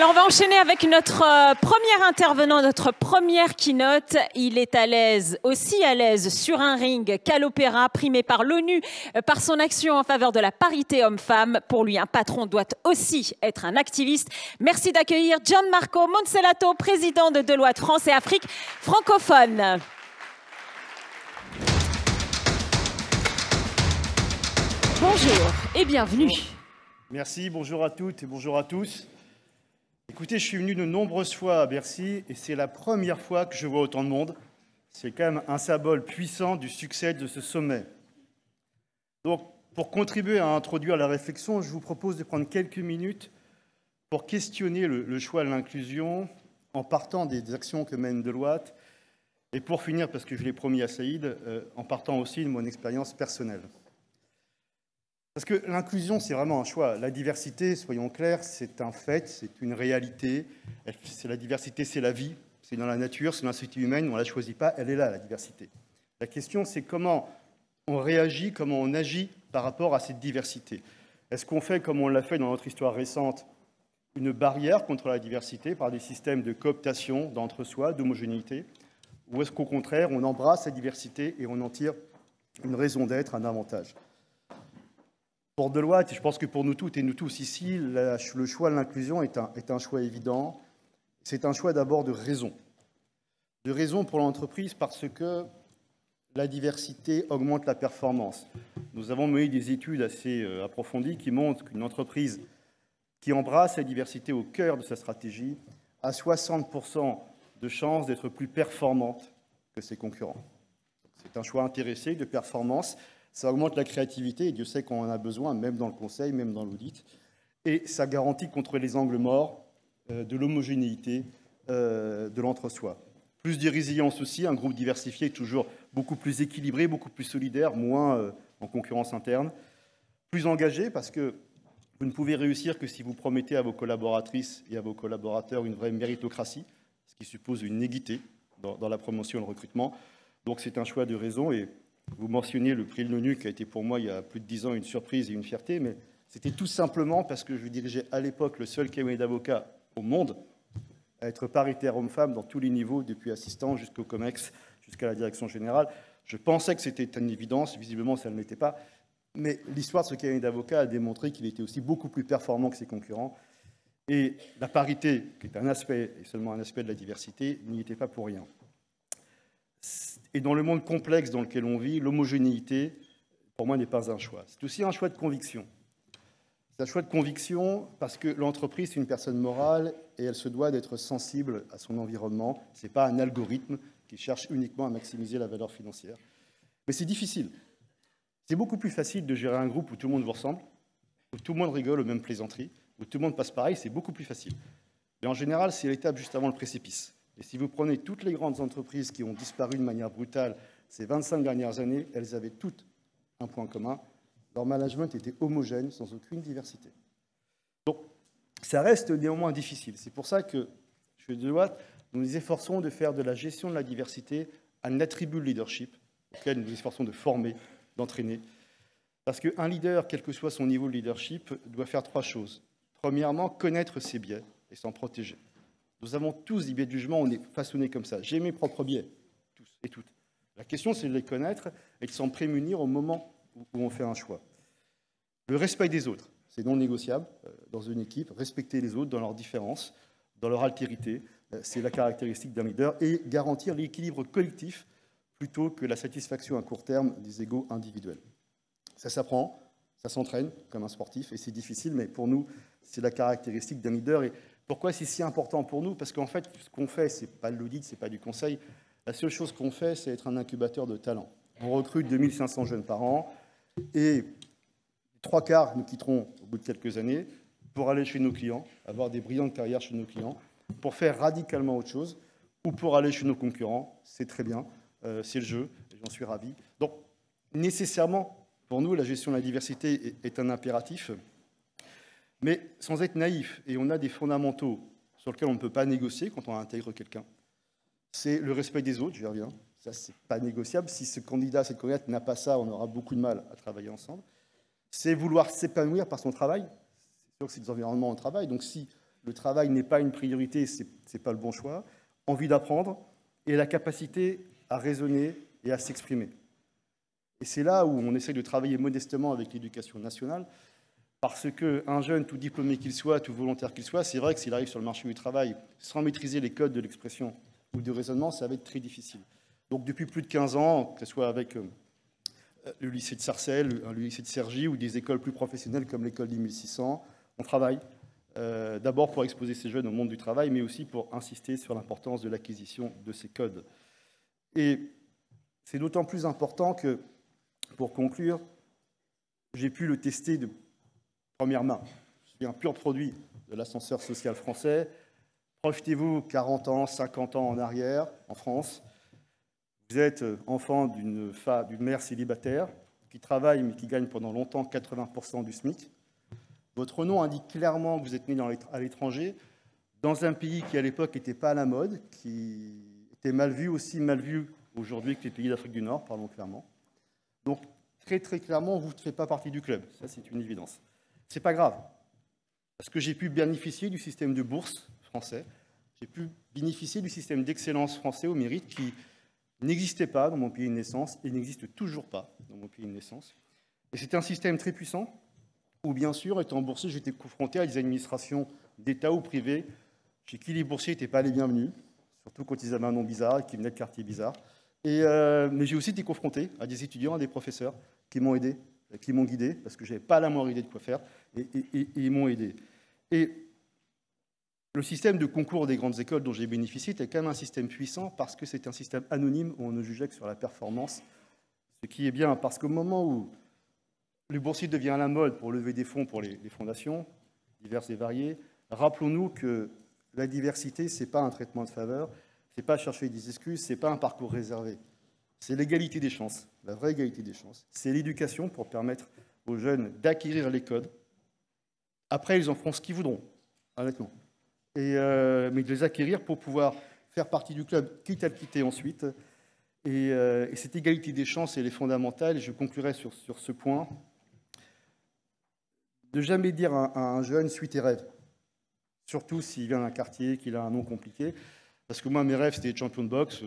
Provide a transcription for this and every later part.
Alors, on va enchaîner avec notre premier intervenant, notre première keynote. Il est à l'aise, aussi à l'aise sur un ring qu'à l'opéra, primé par l'ONU par son action en faveur de la parité homme-femme. Pour lui, un patron doit aussi être un activiste. Merci d'accueillir Gianmarco Monsellato, président de Deloitte France et Afrique francophone. Bonjour et bienvenue. Merci, bonjour à toutes et bonjour à tous. Écoutez, je suis venu de nombreuses fois à Bercy et c'est la première fois que je vois autant de monde. C'est quand même un symbole puissant du succès de ce sommet. Donc, pour contribuer à introduire la réflexion, je vous propose de prendre quelques minutes pour questionner le choix de l'inclusion en partant des actions que mène Deloitte et pour finir, parce que je l'ai promis à Saïd, en partant aussi de mon expérience personnelle. Parce que l'inclusion, c'est vraiment un choix. La diversité, soyons clairs, c'est un fait, c'est une réalité. La diversité, c'est la vie, c'est dans la nature, c'est dans la société humaine, on ne la choisit pas, elle est là, la diversité. La question, c'est comment on réagit, comment on agit par rapport à cette diversité. Est-ce qu'on fait, comme on l'a fait dans notre histoire récente, une barrière contre la diversité par des systèmes de cooptation, d'entre-soi, d'homogénéité, ou est-ce qu'au contraire, on embrasse la diversité et on en tire une raison d'être, un avantage ? Pour Deloitte, et je pense que pour nous toutes et nous tous ici, le choix de l'inclusion est un choix évident. C'est un choix d'abord de raison. De raison pour l'entreprise parce que la diversité augmente la performance. Nous avons mené des études assez approfondies qui montrent qu'une entreprise qui embrasse la diversité au cœur de sa stratégie a 60% de chances d'être plus performante que ses concurrents. C'est un choix intéressé de performance. Ça augmente la créativité, et Dieu sait qu'on en a besoin, même dans le conseil, même dans l'audit. Et ça garantit contre les angles morts de l'homogénéité de l'entre-soi. Plus de résilience aussi, un groupe diversifié est toujours beaucoup plus équilibré, beaucoup plus solidaire, moins en concurrence interne. Plus engagé, parce que vous ne pouvez réussir que si vous promettez à vos collaboratrices et à vos collaborateurs une vraie méritocratie, ce qui suppose une équité dans la promotion et le recrutement. Donc c'est un choix de raison et vous mentionniez le prix de l'ONU qui a été pour moi, il y a plus de 10 ans, une surprise et une fierté, mais c'était tout simplement parce que je dirigeais à l'époque le seul cabinet d'avocats au monde à être paritaire homme-femme dans tous les niveaux, depuis assistant jusqu'au COMEX, jusqu'à la direction générale. Je pensais que c'était une évidence, visiblement ça ne l'était pas, mais l'histoire de ce cabinet d'avocats a démontré qu'il était aussi beaucoup plus performant que ses concurrents. Et la parité, qui est un aspect, et seulement un aspect de la diversité, n'y était pas pour rien. Et dans le monde complexe dans lequel on vit, l'homogénéité, pour moi, n'est pas un choix. C'est aussi un choix de conviction. C'est un choix de conviction parce que l'entreprise, c'est une personne morale et elle se doit d'être sensible à son environnement. Ce n'est pas un algorithme qui cherche uniquement à maximiser la valeur financière. Mais c'est difficile. C'est beaucoup plus facile de gérer un groupe où tout le monde vous ressemble, où tout le monde rigole aux mêmes plaisanteries, où tout le monde passe pareil, c'est beaucoup plus facile. Mais en général, c'est l'étape juste avant le précipice. Et si vous prenez toutes les grandes entreprises qui ont disparu de manière brutale ces 25 dernières années, elles avaient toutes un point commun. Leur management était homogène, sans aucune diversité. Donc, ça reste néanmoins difficile. C'est pour ça que, chez Deloitte, nous nous efforçons de faire de la gestion de la diversité un attribut de leadership, auquel nous nous efforçons de former, d'entraîner. Parce qu'un leader, quel que soit son niveau de leadership, doit faire 3 choses. Premièrement, connaître ses biais et s'en protéger. Nous avons tous des biais de jugement, on est façonnés comme ça. J'ai mes propres biais, tous et toutes. La question, c'est de les connaître et de s'en prémunir au moment où on fait un choix. Le respect des autres, c'est non négociable dans une équipe. Respecter les autres dans leurs différences, dans leur altérité, c'est la caractéristique d'un leader. Et garantir l'équilibre collectif plutôt que la satisfaction à court terme des égos individuels. Ça s'apprend, ça s'entraîne comme un sportif et c'est difficile, mais pour nous, c'est la caractéristique d'un leader. Et pourquoi c'est si important pour nous? Parce qu'en fait, ce qu'on fait, ce n'est pas de l'audit, ce n'est pas du conseil. La seule chose qu'on fait, c'est être un incubateur de talent. On recrute 2500 jeunes par an et 3/4 nous quitteront au bout de quelques années pour aller chez nos clients, avoir des brillantes carrières chez nos clients, pour faire radicalement autre chose ou pour aller chez nos concurrents. C'est très bien, c'est le jeu, et j'en suis ravi. Donc, nécessairement, pour nous, la gestion de la diversité est un impératif. Mais sans être naïf, et on a des fondamentaux sur lesquels on ne peut pas négocier quand on intègre quelqu'un. C'est le respect des autres, j'y reviens. Ça, c'est pas négociable. Si ce candidat, cette candidate n'a pas ça, on aura beaucoup de mal à travailler ensemble. C'est vouloir s'épanouir par son travail. C'est sûr que c'est des environnements au travail. Donc, si le travail n'est pas une priorité, ce n'est pas le bon choix, envie d'apprendre et la capacité à raisonner et à s'exprimer. Et c'est là où on essaie de travailler modestement avec l'éducation nationale, parce qu'un jeune, tout diplômé qu'il soit, tout volontaire qu'il soit, c'est vrai que s'il arrive sur le marché du travail sans maîtriser les codes de l'expression ou de raisonnement, ça va être très difficile. Donc depuis plus de 15 ans, que ce soit avec le lycée de Sarcelles, le lycée de Cergy ou des écoles plus professionnelles comme l'école des 1600, on travaille d'abord pour exposer ces jeunes au monde du travail, mais aussi pour insister sur l'importance de l'acquisition de ces codes. Et c'est d'autant plus important que, pour conclure, j'ai pu le tester de première main. Je suis un pur produit de l'ascenseur social français. Projetez-vous 40 ans, 50 ans en arrière, en France. Vous êtes enfant d'une mère célibataire qui travaille mais qui gagne pendant longtemps 80% du SMIC. Votre nom indique clairement que vous êtes né à l'étranger, dans un pays qui à l'époque n'était pas à la mode, qui était mal vu, aussi mal vu aujourd'hui que les pays d'Afrique du Nord, parlons clairement. Donc très très clairement, vous ne faites pas partie du club, ça c'est une évidence. C'est pas grave, parce que j'ai pu bénéficier du système de bourse français, j'ai pu bénéficier du système d'excellence français au mérite qui n'existait pas dans mon pays de naissance et n'existe toujours pas dans mon pays de naissance. Et c'était un système très puissant où, bien sûr, étant boursier, j'étais confronté à des administrations d'État ou privées chez qui les boursiers n'étaient pas les bienvenus, surtout quand ils avaient un nom bizarre et qu'ils venaient de quartiers bizarres. Mais j'ai aussi été confronté à des étudiants, à des professeurs qui m'ont aidé, qui m'ont guidé, parce que je n'avais pas la moindre idée de quoi faire, et ils m'ont aidé. Et le système de concours des grandes écoles dont j'ai bénéficié était quand même un système puissant, parce que c'est un système anonyme où on ne jugeait que sur la performance, ce qui est bien, parce qu'au moment où le boursier devient à la mode pour lever des fonds pour les fondations, diverses et variées, rappelons-nous que la diversité, ce n'est pas un traitement de faveur, ce n'est pas chercher des excuses, ce n'est pas un parcours réservé. C'est l'égalité des chances, la vraie égalité des chances. C'est l'éducation pour permettre aux jeunes d'acquérir les codes. Après, ils en feront ce qu'ils voudront, honnêtement. Mais de les acquérir pour pouvoir faire partie du club, quitte à le quitter ensuite. Et cette égalité des chances, elle est fondamentale. Et je conclurai sur ce point. De jamais dire à un jeune « suis tes rêves », surtout s'il vient d'un quartier, qu'il a un nom compliqué. Parce que moi, mes rêves, c'était être champion de boxe.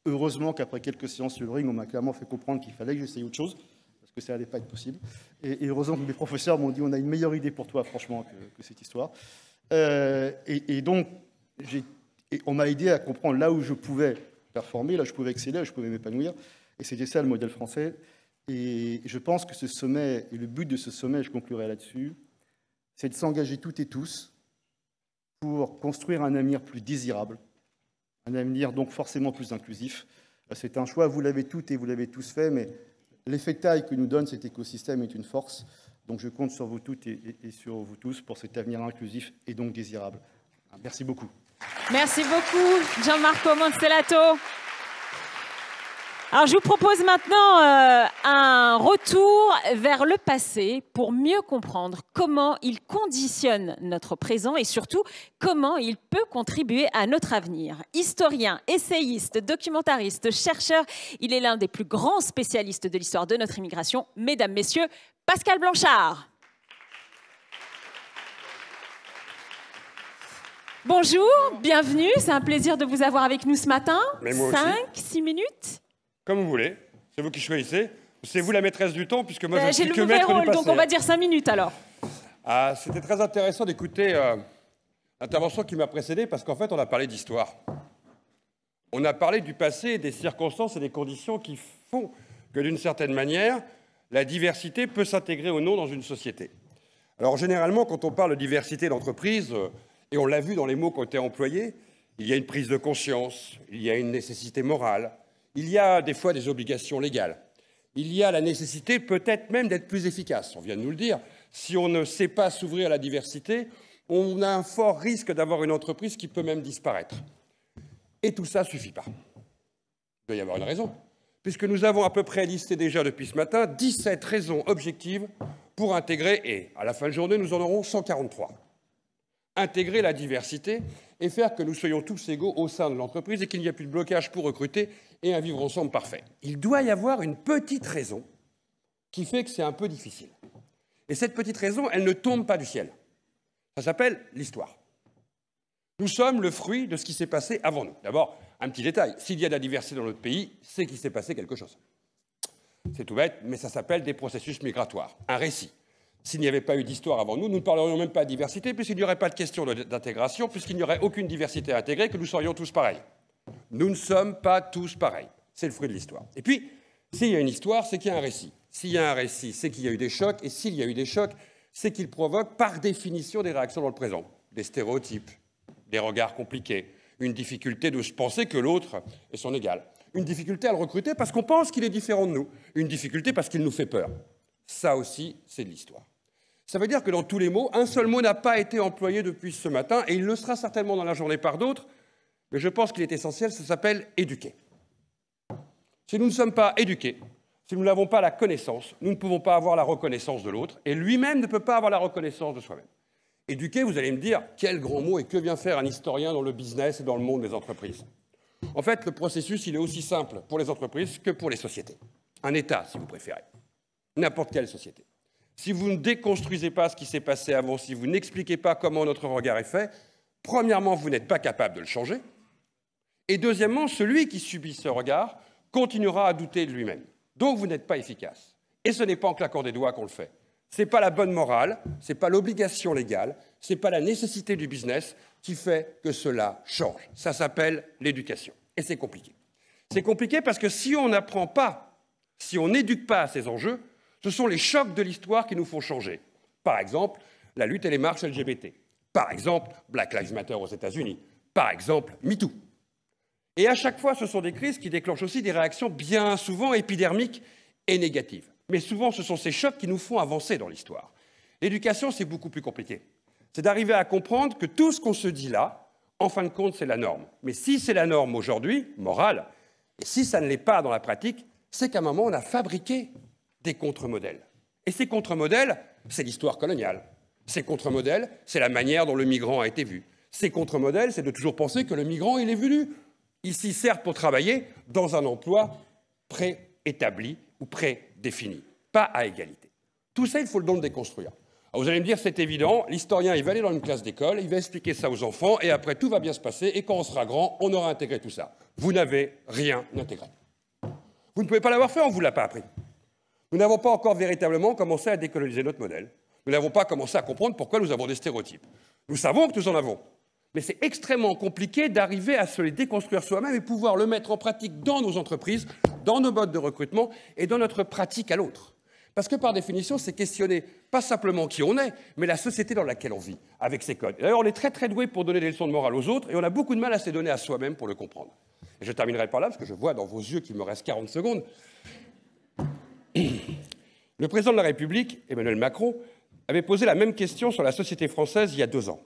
Heureusement qu'après quelques séances sur le ring, on m'a clairement fait comprendre qu'il fallait que j'essaye autre chose, parce que ça n'allait pas être possible. Et heureusement que mes professeurs m'ont dit « on a une meilleure idée pour toi, franchement, que cette histoire ». Et donc, on m'a aidé à comprendre là où je pouvais performer, là où je pouvais exceller, là où je pouvais m'épanouir. Et c'était ça le modèle français. Et je pense que ce sommet, et le but de ce sommet, je conclurai là-dessus, c'est de s'engager toutes et tous pour construire un avenir plus désirable, un avenir donc forcément plus inclusif. C'est un choix, vous l'avez toutes et vous l'avez tous fait, mais l'effet de taille que nous donne cet écosystème est une force. Donc je compte sur vous toutes et sur vous tous pour cet avenir inclusif et donc désirable. Merci beaucoup. Merci beaucoup, Gianmarco Monstellato. Alors, je vous propose maintenant un retour vers le passé pour mieux comprendre comment il conditionne notre présent et surtout comment il peut contribuer à notre avenir. Historien, essayiste, documentariste, chercheur, il est l'un des plus grands spécialistes de l'histoire de notre immigration. Mesdames, Messieurs, Pascal Blanchard. Bonjour, bienvenue. C'est un plaisir de vous avoir avec nous ce matin. 5-6 minutes. Comme vous voulez, c'est vous qui choisissez. C'est vous la maîtresse du temps, puisque moi je ne suis que j'ai le maître mauvais du rôle, passé. donc on va dire 5 minutes alors. Ah, c'était très intéressant d'écouter l'intervention qui m'a précédé, parce qu'en fait on a parlé d'histoire. On a parlé du passé, des circonstances et des conditions qui font que d'une certaine manière, la diversité peut s'intégrer ou non dans une société. Alors généralement, quand on parle de diversité d'entreprise, et on l'a vu dans les mots qui ont été employés, il y a une prise de conscience, il y a une nécessité morale, il y a des fois des obligations légales. Il y a la nécessité peut-être même d'être plus efficace. On vient de nous le dire. Si on ne sait pas s'ouvrir à la diversité, on a un fort risque d'avoir une entreprise qui peut même disparaître. Et tout ça ne suffit pas. Il doit y avoir une raison. Puisque nous avons à peu près listé déjà depuis ce matin 17 raisons objectives pour intégrer, et à la fin de journée, nous en aurons 143. Intégrer la diversité et faire que nous soyons tous égaux au sein de l'entreprise et qu'il n'y ait plus de blocage pour recruter et un vivre ensemble parfait. Il doit y avoir une petite raison qui fait que c'est un peu difficile. Et cette petite raison, elle ne tombe pas du ciel. Ça s'appelle l'histoire. Nous sommes le fruit de ce qui s'est passé avant nous. D'abord, un petit détail. S'il y a de la diversité dans notre pays, c'est qu'il s'est passé quelque chose. C'est tout bête, mais ça s'appelle des processus migratoires, un récit. S'il n'y avait pas eu d'histoire avant nous, nous ne parlerions même pas de diversité, puisqu'il n'y aurait pas de question d'intégration, puisqu'il n'y aurait aucune diversité à intégrer, que nous serions tous pareils. Nous ne sommes pas tous pareils. C'est le fruit de l'histoire. Et puis, s'il y a une histoire, c'est qu'il y a un récit. S'il y a un récit, c'est qu'il y a eu des chocs, et s'il y a eu des chocs, c'est qu'il provoque par définition des réactions dans le présent, des stéréotypes, des regards compliqués, une difficulté de se penser que l'autre est son égal, une difficulté à le recruter parce qu'on pense qu'il est différent de nous, une difficulté parce qu'il nous fait peur. Ça aussi, c'est de l'histoire. Ça veut dire que dans tous les mots, un seul mot n'a pas été employé depuis ce matin, et il le sera certainement dans la journée par d'autres, mais je pense qu'il est essentiel, ça s'appelle « éduquer ». Si nous ne sommes pas éduqués, si nous n'avons pas la connaissance, nous ne pouvons pas avoir la reconnaissance de l'autre, et lui-même ne peut pas avoir la reconnaissance de soi-même. Éduquer, vous allez me dire, quel grand mot, et que vient faire un historien dans le business et dans le monde des entreprises? En fait, le processus, il est aussi simple pour les entreprises que pour les sociétés. Un État, si vous préférez. N'importe quelle société. Si vous ne déconstruisez pas ce qui s'est passé avant, si vous n'expliquez pas comment notre regard est fait, premièrement, vous n'êtes pas capable de le changer. Et deuxièmement, celui qui subit ce regard continuera à douter de lui-même. Donc, vous n'êtes pas efficace. Et ce n'est pas en claquant des doigts qu'on le fait. Ce n'est pas la bonne morale, ce n'est pas l'obligation légale, ce n'est pas la nécessité du business qui fait que cela change. Ça s'appelle l'éducation. Et c'est compliqué. C'est compliqué parce que si on n'apprend pas, si on n'éduque pas à ces enjeux, ce sont les chocs de l'histoire qui nous font changer. Par exemple, la lutte et les marches LGBT. Par exemple, Black Lives Matter aux États-Unis. Par exemple, MeToo. Et à chaque fois, ce sont des crises qui déclenchent aussi des réactions bien souvent épidermiques et négatives. Mais souvent, ce sont ces chocs qui nous font avancer dans l'histoire. L'éducation, c'est beaucoup plus compliqué. C'est d'arriver à comprendre que tout ce qu'on se dit là, en fin de compte, c'est la norme. Mais si c'est la norme aujourd'hui, morale, et si ça ne l'est pas dans la pratique, c'est qu'à un moment, on a fabriqué des contre-modèles. Et ces contre-modèles, c'est l'histoire coloniale. Ces contre-modèles, c'est la manière dont le migrant a été vu. Ces contre-modèles, c'est de toujours penser que le migrant, il est venu ici, certes, pour travailler dans un emploi préétabli ou prédéfini, pas à égalité. Tout ça, il faut le donc déconstruire. Alors vous allez me dire, c'est évident, l'historien, il va aller dans une classe d'école, il va expliquer ça aux enfants, et après, tout va bien se passer, et quand on sera grand, on aura intégré tout ça. Vous n'avez rien intégré. Vous ne pouvez pas l'avoir fait, on ne vous l'a pas appris. Nous n'avons pas encore véritablement commencé à décoloniser notre modèle. Nous n'avons pas commencé à comprendre pourquoi nous avons des stéréotypes. Nous savons que nous en avons. Mais c'est extrêmement compliqué d'arriver à se les déconstruire soi-même et pouvoir le mettre en pratique dans nos entreprises, dans nos modes de recrutement et dans notre pratique à l'autre. Parce que par définition, c'est questionner pas simplement qui on est, mais la société dans laquelle on vit, avec ses codes. D'ailleurs, on est très très doué pour donner des leçons de morale aux autres et on a beaucoup de mal à se les donner à soi-même pour le comprendre. Et je terminerai par là, parce que je vois dans vos yeux qu'il me reste 40 secondes. Le président de la République, Emmanuel Macron, avait posé la même question sur la société française il y a 2 ans.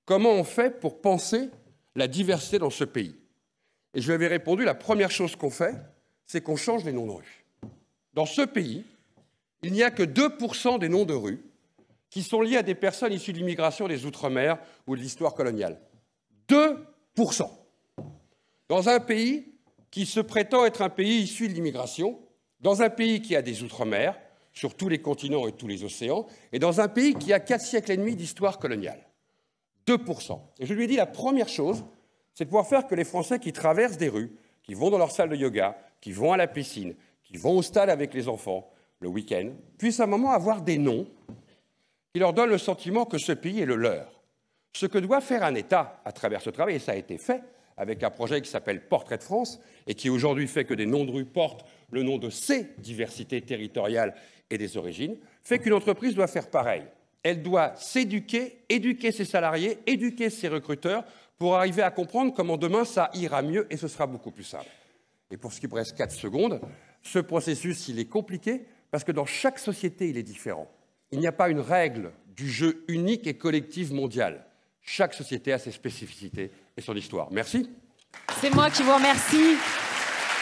Comment on fait pour penser la diversité dans ce pays? Et je lui avais répondu, la première chose qu'on fait, c'est qu'on change les noms de rue. Dans ce pays, il n'y a que 2% des noms de rue qui sont liés à des personnes issues de l'immigration des Outre-mer ou de l'histoire coloniale. 2%. Dans un pays qui se prétend être un pays issu de l'immigration, dans un pays qui a des Outre-mer, sur tous les continents et tous les océans, et dans un pays qui a 4 siècles et demi d'histoire coloniale. 2%. Et je lui ai dit, la première chose, c'est de pouvoir faire que les Français qui traversent des rues, qui vont dans leur salle de yoga, qui vont à la piscine, qui vont au stade avec les enfants le week-end, puissent à un moment avoir des noms qui leur donnent le sentiment que ce pays est le leur. Ce que doit faire un État à travers ce travail, et ça a été fait avec un projet qui s'appelle Portrait de France, et qui aujourd'hui fait que des noms de rues portent le nom de ces diversités territoriales et des origines, fait qu'une entreprise doit faire pareil. Elle doit s'éduquer, éduquer ses salariés, éduquer ses recruteurs pour arriver à comprendre comment demain ça ira mieux et ce sera beaucoup plus simple. Et pour ce qui me reste 4 secondes, ce processus, il est compliqué parce que dans chaque société, il est différent. Il n'y a pas une règle du jeu unique et collective mondiale. Chaque société a ses spécificités et son histoire. Merci. C'est moi qui vous remercie.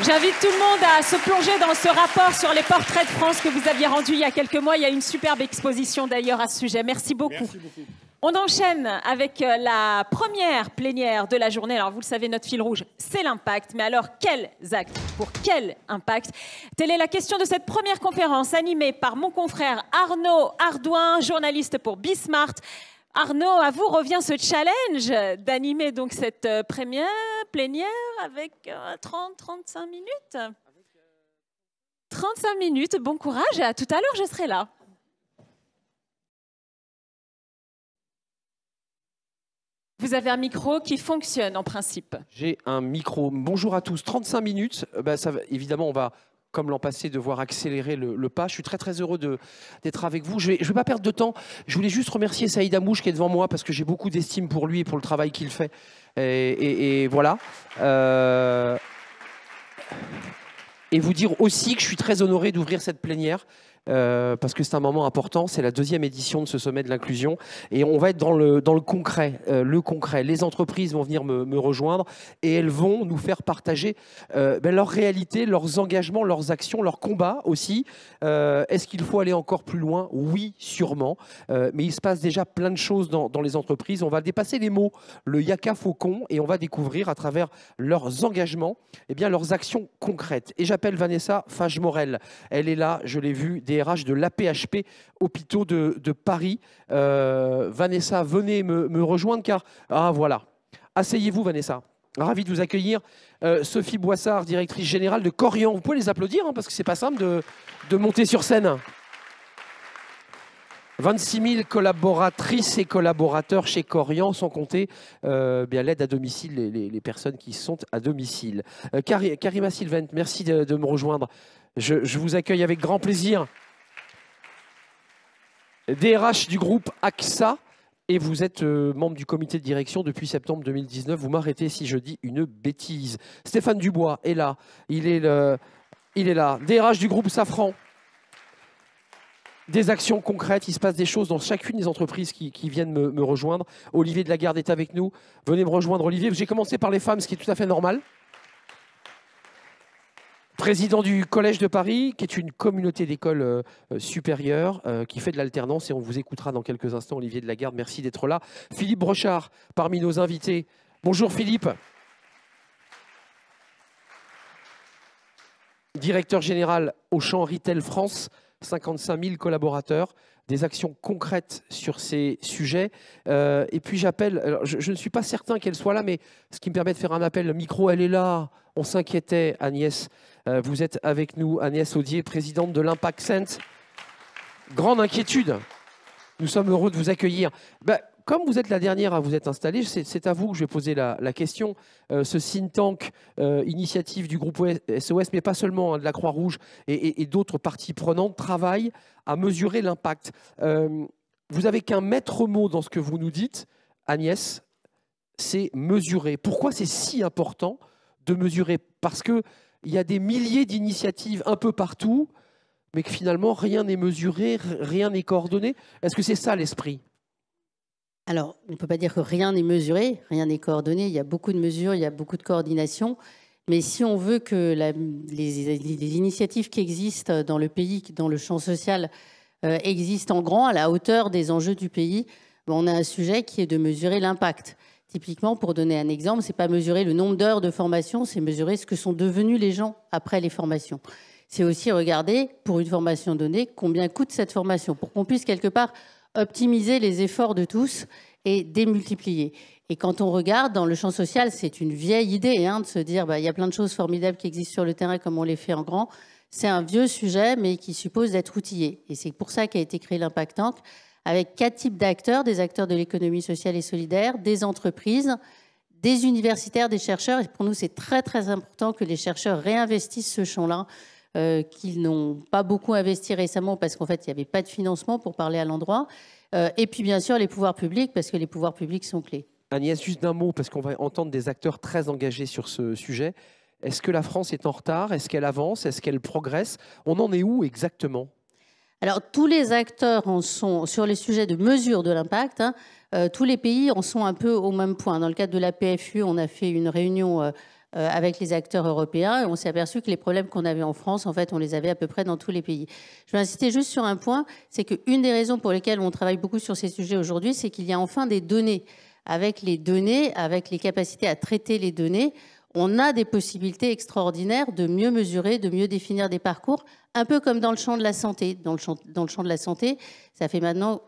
J'invite tout le monde à se plonger dans ce rapport sur les portraits de France que vous aviez rendu il y a quelques mois. Il y a une superbe exposition d'ailleurs à ce sujet. Merci beaucoup. Merci beaucoup. On enchaîne avec la première plénière de la journée. Alors vous le savez, notre fil rouge, c'est l'impact. Mais alors, quels actes pour quel impact? Telle est la question de cette première conférence animée par mon confrère Arnaud Ardouin, journaliste pour Bismart. Arnaud, à vous revient ce challenge d'animer donc cette première plénière avec 30-35 minutes. 35 minutes, bon courage et à tout à l'heure, je serai là. Vous avez un micro qui fonctionne en principe. J'ai un micro. Bonjour à tous. 35 minutes. Évidemment, on va, comme l'an passé, devoir accélérer le pas. Je suis très heureux d'être avec vous. Je vais pas perdre de temps. Je voulais juste remercier Saïd Amouche qui est devant moi parce que j'ai beaucoup d'estime pour lui et pour le travail qu'il fait. Et voilà. Et vous dire aussi que je suis très honoré d'ouvrir cette plénière. Parce que c'est un moment important, c'est la 2e édition de ce sommet de l'inclusion et on va être dans le concret, Les entreprises vont venir me rejoindre et elles vont nous faire partager leur réalité, leurs engagements, leurs actions, leurs combats aussi. Est-ce qu'il faut aller encore plus loin? Oui, sûrement, mais il se passe déjà plein de choses dans les entreprises. On va dépasser les mots, le yaka faucon, et on va découvrir à travers leurs engagements, leurs actions concrètes. Et j'appelle Vanessa Fage-Morel. Elle est là, je l'ai vue, DRH de l'AP-HP Hôpitaux de Paris. Vanessa, venez me rejoindre car... Ah voilà. Asseyez-vous Vanessa. Ravi de vous accueillir. Sophie Boissard, directrice générale de Korian. Vous pouvez les applaudir parce que c'est pas simple de monter sur scène. 26 000 collaboratrices et collaborateurs chez Korian, sans compter l'aide à domicile, les personnes qui sont à domicile. Karima Sylvain, merci de me rejoindre. Je vous accueille avec grand plaisir. DRH du groupe AXA, et vous êtes membre du comité de direction depuis septembre 2019. Vous m'arrêtez si je dis une bêtise. Stéphane Dubois est là. Il est là. DRH du groupe Safran. Des actions concrètes, il se passe des choses dans chacune des entreprises qui viennent me rejoindre. Olivier de la Garde est avec nous. Venez me rejoindre, Olivier. J'ai commencé par les femmes, ce qui est tout à fait normal. Président du Collège de Paris, qui est une communauté d'écoles supérieures qui fait de l'alternance, et on vous écoutera dans quelques instants, Olivier de la Garde. Merci d'être là. Philippe Brochard, parmi nos invités. Bonjour Philippe. Directeur général Auchan Retail France, 55 000 collaborateurs, des actions concrètes sur ces sujets. Et puis j'appelle, je ne suis pas certain qu'elle soit là, mais ce qui me permet de faire un appel, le micro, elle est là. On s'inquiétait, Agnès. Vous êtes avec nous, Agnès Audier, présidente de l'Impact Cent. Grande inquiétude. Nous sommes heureux de vous accueillir. Comme vous êtes la dernière à vous être installée, c'est à vous que je vais poser la question. Ce think tank, initiative du groupe SOS, mais pas seulement, de la Croix-Rouge et d'autres parties prenantes, travaillent à mesurer l'impact. Vous n'avez qu'un maître mot dans ce que vous nous dites, Agnès, c'est mesurer. Pourquoi c'est si important de mesurer? Parce qu'il y a des milliers d'initiatives un peu partout, mais que finalement rien n'est mesuré, rien n'est coordonné. Est-ce que c'est ça l'esprit? Alors, on ne peut pas dire que rien n'est mesuré, rien n'est coordonné. Il y a beaucoup de mesures, il y a beaucoup de coordination. Mais si on veut que les initiatives qui existent dans le pays, dans le champ social, existent en grand, à la hauteur des enjeux du pays, on a un sujet qui est de mesurer l'impact. Typiquement, pour donner un exemple, ce n'est pas mesurer le nombre d'heures de formation, c'est mesurer ce que sont devenus les gens après les formations. C'est aussi regarder, pour une formation donnée, combien coûte cette formation, pour qu'on puisse quelque part optimiser les efforts de tous et démultiplier. Et quand on regarde dans le champ social, c'est une vieille idée de se dire il y a plein de choses formidables qui existent sur le terrain comme on les fait en grand. C'est un vieux sujet, mais qui suppose d'être outillé. Et c'est pour ça qu'a été créé l'Impact Tank, avec 4 types d'acteurs, des acteurs de l'économie sociale et solidaire, des entreprises, des universitaires, des chercheurs. Et pour nous, c'est très important que les chercheurs réinvestissent ce champ-là, qu'ils n'ont pas beaucoup investi récemment parce qu'en fait, il n'y avait pas de financement pour parler à l'endroit. Et puis, bien sûr, les pouvoirs publics, parce que les pouvoirs publics sont clés. Agnès, juste d'un mot, parce qu'on va entendre des acteurs très engagés sur ce sujet. Est-ce que la France est en retard? Est-ce qu'elle avance? Est-ce qu'elle progresse? On en est où exactement? Alors, tous les acteurs en sont, sur les sujets de mesure de l'impact, tous les pays en sont un peu au même point. Dans le cadre de la PFU, on a fait une réunion avec les acteurs européens et on s'est aperçu que les problèmes qu'on avait en France, en fait, on les avait à peu près dans tous les pays. Je vais insister juste sur un point, c'est qu'une des raisons pour lesquelles on travaille beaucoup sur ces sujets aujourd'hui, c'est qu'il y a enfin des données. Avec les données, avec les capacités à traiter les données, on a des possibilités extraordinaires de mieux mesurer, de mieux définir des parcours, un peu comme dans le champ de la santé. Dans le champ de la santé, ça fait maintenant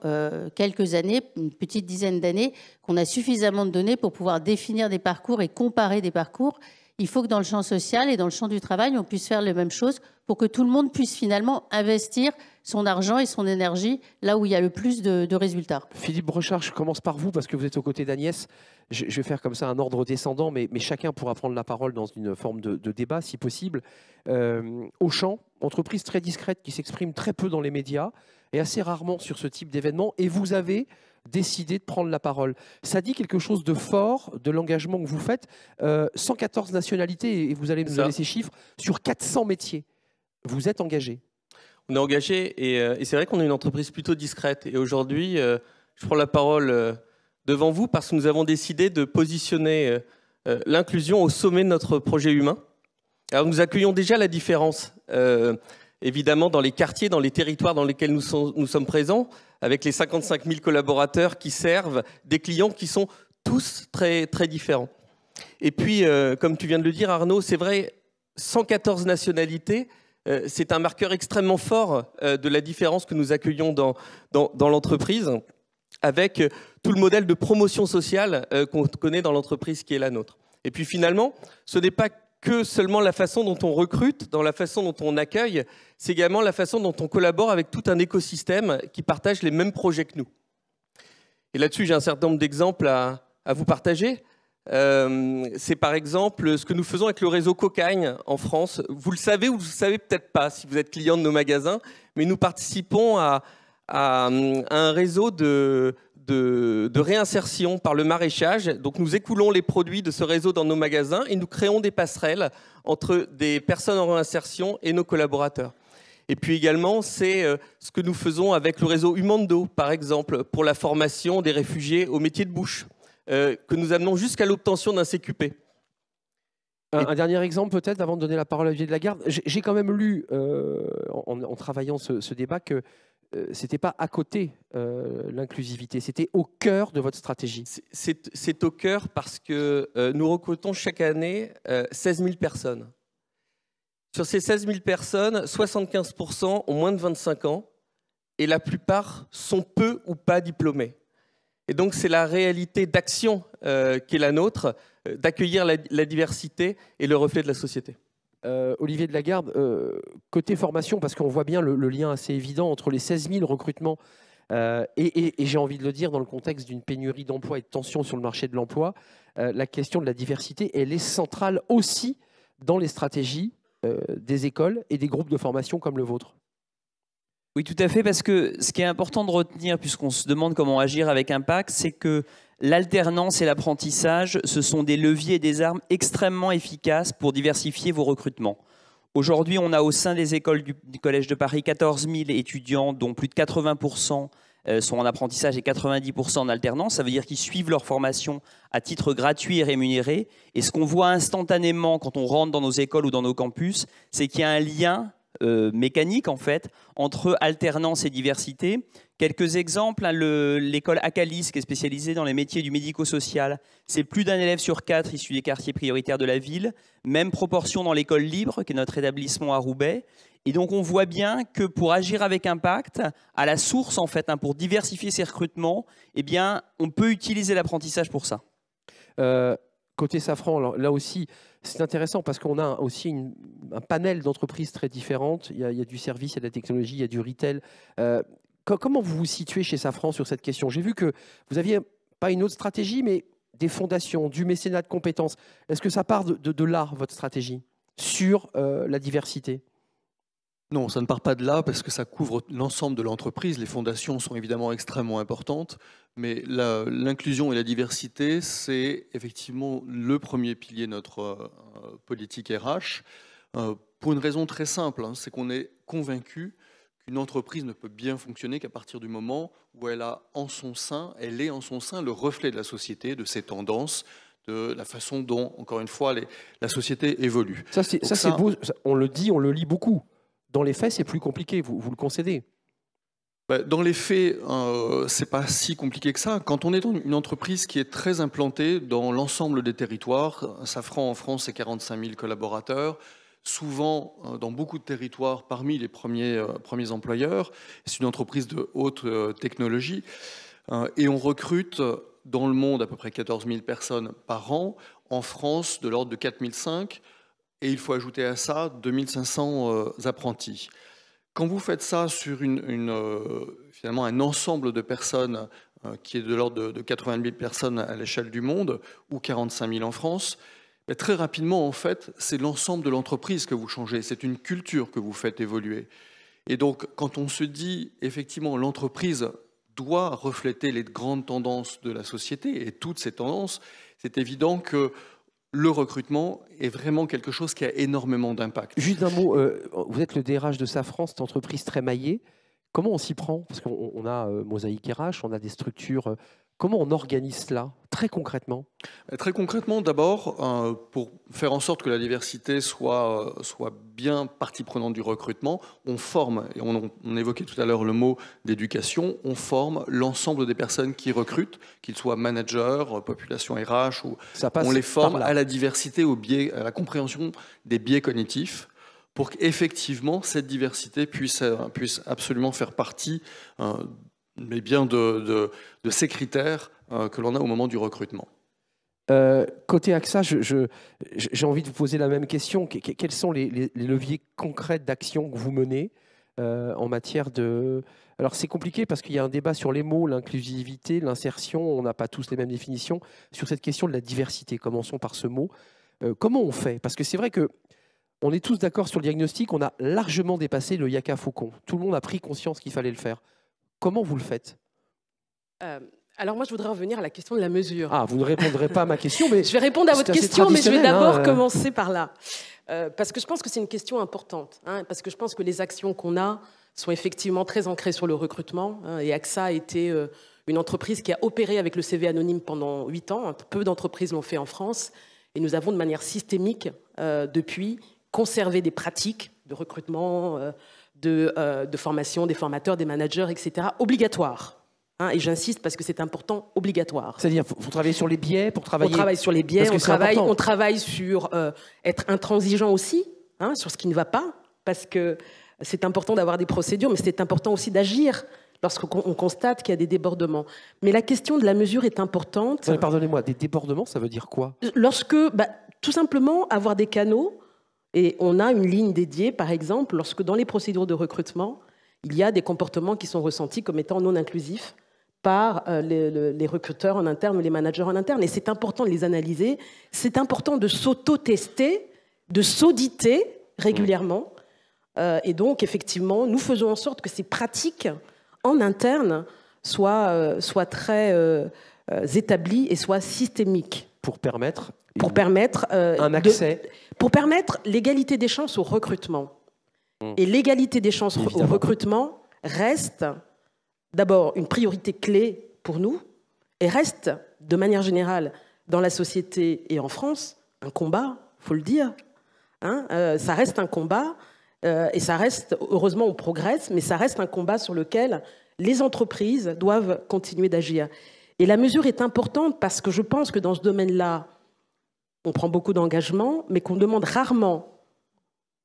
quelques années, une petite dizaine d'années, qu'on a suffisamment de données pour pouvoir définir des parcours et comparer des parcours. Il faut que dans le champ social et dans le champ du travail, on puisse faire les mêmes choses pour que tout le monde puisse finalement investir son argent et son énergie là où il y a le plus de résultats. Philippe Brochard, je commence par vous parce que vous êtes aux côtés d'Agnès. Je vais faire comme ça un ordre descendant, mais chacun pourra prendre la parole dans une forme de débat si possible. Auchan, entreprise très discrète qui s'exprime très peu dans les médias et assez rarement sur ce type d'événement. Et vous avez décidé de prendre la parole. Ça dit quelque chose de fort de l'engagement que vous faites. 114 nationalités, et vous allez nous donner ces chiffres, sur 400 métiers. Vous êtes engagé. On est engagé et c'est vrai qu'on est une entreprise plutôt discrète. Et aujourd'hui, je prends la parole devant vous parce que nous avons décidé de positionner l'inclusion au sommet de notre projet humain. Alors nous accueillons déjà la différence, évidemment, dans les quartiers, dans les territoires dans lesquels nous sommes présents, avec les 55 000 collaborateurs qui servent des clients qui sont tous très, très différents. Et puis, comme tu viens de le dire, Arnaud, c'est vrai, 114 nationalités, c'est un marqueur extrêmement fort de la différence que nous accueillons dans l'entreprise, avec tout le modèle de promotion sociale qu'on connaît dans l'entreprise qui est la nôtre. Et puis finalement, ce n'est pas que seulement la façon dont on recrute, dans la façon dont on accueille, c'est également la façon dont on collabore avec tout un écosystème qui partage les mêmes projets que nous. Et là-dessus, j'ai un certain nombre d'exemples à vous partager. C'est par exemple ce que nous faisons avec le réseau Cocagne en France. Vous le savez ou vous ne le savez peut-être pas si vous êtes client de nos magasins, mais nous participons à un réseau de réinsertion par le maraîchage. Donc nous écoulons les produits de ce réseau dans nos magasins et nous créons des passerelles entre des personnes en réinsertion et nos collaborateurs. Et puis également, c'est ce que nous faisons avec le réseau Humando, par exemple, pour la formation des réfugiés au métier de bouche, que nous amenons jusqu'à l'obtention d'un CQP. Un dernier exemple peut-être, avant de donner la parole à Olivier de Lagarde. J'ai quand même lu, en travaillant ce débat, que ce n'était pas à côté l'inclusivité, c'était au cœur de votre stratégie. C'est au cœur parce que nous recrutons chaque année 16 000 personnes. Sur ces 16 000 personnes, 75% ont moins de 25 ans et la plupart sont peu ou pas diplômés. Et donc c'est la réalité d'action qui est la nôtre, d'accueillir la diversité et le reflet de la société. Olivier de Lagarde, côté formation, parce qu'on voit bien le lien assez évident entre les 16 000 recrutements et j'ai envie de le dire, dans le contexte d'une pénurie d'emploi et de tension sur le marché de l'emploi, la question de la diversité, elle est centrale aussi dans les stratégies des écoles et des groupes de formation comme le vôtre. Oui, tout à fait, parce que ce qui est important de retenir, puisqu'on se demande comment agir avec impact, c'est que l'alternance et l'apprentissage, ce sont des leviers et des armes extrêmement efficaces pour diversifier vos recrutements. Aujourd'hui, on a au sein des écoles du Collège de Paris 14 000 étudiants, dont plus de 80% sont en apprentissage et 90% en alternance. Ça veut dire qu'ils suivent leur formation à titre gratuit et rémunéré. Et ce qu'on voit instantanément quand on rentre dans nos écoles ou dans nos campus, c'est qu'il y a un lien mécanique en fait entre alternance et diversité. Quelques exemples, hein, l'école Acalis qui est spécialisée dans les métiers du médico-social, c'est plus d'un élève sur 4 issu des quartiers prioritaires de la ville, même proportion dans l'école libre qui est notre établissement à Roubaix. Et donc on voit bien que pour agir avec impact, à la source en fait, hein, pour diversifier ces recrutements, eh bien, on peut utiliser l'apprentissage pour ça. Côté Safran, là aussi, c'est intéressant parce qu'on a aussi un panel d'entreprises très différentes. Il y a du service, il y a de la technologie, il y a du retail. Comment vous vous situez chez Safran sur cette question? J'ai vu que vous n'aviez pas une autre stratégie, mais des fondations, du mécénat de compétences. Est-ce que ça part de là, votre stratégie, sur la diversité? Non, ça ne part pas de là parce que ça couvre l'ensemble de l'entreprise. Les fondations sont évidemment extrêmement importantes, mais l'inclusion et la diversité, c'est effectivement le premier pilier de notre politique RH, pour une raison très simple, hein, c'est qu'on est convaincu qu'une entreprise ne peut bien fonctionner qu'à partir du moment où elle est en son sein le reflet de la société, de ses tendances, de la façon dont, encore une fois, la société évolue. Ça c'est beau, on le dit, on le lit beaucoup. Dans les faits, c'est plus compliqué, vous le concédez. Dans les faits, c'est pas si compliqué que ça. Quand on est dans une entreprise qui est très implantée dans l'ensemble des territoires, Safran en France, c'est 45 000 collaborateurs, souvent dans beaucoup de territoires parmi les premiers employeurs. C'est une entreprise de haute technologie et on recrute dans le monde à peu près 14 000 personnes par an. En France, de l'ordre de 4 500 et il faut ajouter à ça 2 500 apprentis. Quand vous faites ça sur finalement un ensemble de personnes qui est de l'ordre de 80 000 personnes à l'échelle du monde, ou 45 000 en France, très rapidement, en fait, c'est l'ensemble de l'entreprise que vous changez. C'est une culture que vous faites évoluer. Et donc, quand on se dit, effectivement, l'entreprise doit refléter les grandes tendances de la société, et toutes ces tendances, c'est évident que le recrutement est vraiment quelque chose qui a énormément d'impact. Juste un mot, vous êtes le DRH de Safran, cette entreprise très maillée. Comment on s'y prend? Parce qu'on a Mosaïque RH, on a des structures. Comment on organise cela, très concrètement? Très concrètement, d'abord, pour faire en sorte que la diversité soit bien partie prenante du recrutement, on forme, et on évoquait tout à l'heure le mot d'éducation, on forme l'ensemble des personnes qui recrutent, qu'ils soient managers, population RH, on les forme à la diversité, à la compréhension des biais cognitifs, pour qu'effectivement cette diversité puisse absolument faire partie mais bien de ces critères que l'on a au moment du recrutement. Côté AXA, j'ai envie de vous poser la même question. Quels sont les leviers concrets d'action que vous menez en matière de... Alors c'est compliqué parce qu'il y a un débat sur les mots, l'inclusivité, l'insertion, on n'a pas tous les mêmes définitions. Sur cette question de la diversité, commençons par ce mot. Comment on fait? Parce que c'est vrai que on est tous d'accord sur le diagnostic, on a largement dépassé le yaka faucon. Tout le monde a pris conscience qu'il fallait le faire. Comment vous le faites? Alors moi, je voudrais revenir à la question de la mesure. Ah, vous ne répondrez pas à ma question, mais... Je vais répondre à votre question, mais je vais d'abord commencer par là. Parce que je pense que c'est une question importante. Parce que je pense que les actions qu'on a sont effectivement très ancrées sur le recrutement. Et AXA a été une entreprise qui a opéré avec le CV anonyme pendant 8 ans. Peu d'entreprises l'ont fait en France. Et nous avons de manière systémique, depuis, conservé des pratiques de recrutement, de formation des formateurs, des managers, etc., obligatoires. Et j'insiste parce que c'est important, obligatoire. C'est-à-dire, vous travaillez sur les biais pour travailler... On travaille sur les biais, on travaille sur être intransigeant aussi, sur ce qui ne va pas, parce que c'est important d'avoir des procédures, mais c'est important aussi d'agir lorsqu'on constate qu'il y a des débordements. Mais la question de la mesure est importante. Pardonnez-moi, des débordements, ça veut dire quoi? Tout simplement, avoir des canaux, et on a une ligne dédiée, par exemple, lorsque dans les procédures de recrutement, il y a des comportements qui sont ressentis comme étant non inclusifs par les recruteurs en interne ou les managers en interne. Et c'est important de les analyser. C'est important de s'auto-tester, de s'auditer régulièrement. Et donc, effectivement, nous faisons en sorte que ces pratiques en interne soient très établies et soient systémiques. Pour permettre un accès. Pour permettre l'égalité des chances au recrutement. Et l'égalité des chances au recrutement reste d'abord une priorité clé pour nous et reste, de manière générale, dans la société et en France, un combat, il faut le dire. Ça reste un combat et ça reste, heureusement on progresse, mais ça reste un combat sur lequel les entreprises doivent continuer d'agir. Et la mesure est importante parce que je pense que dans ce domaine-là, on prend beaucoup d'engagement, mais qu'on demande rarement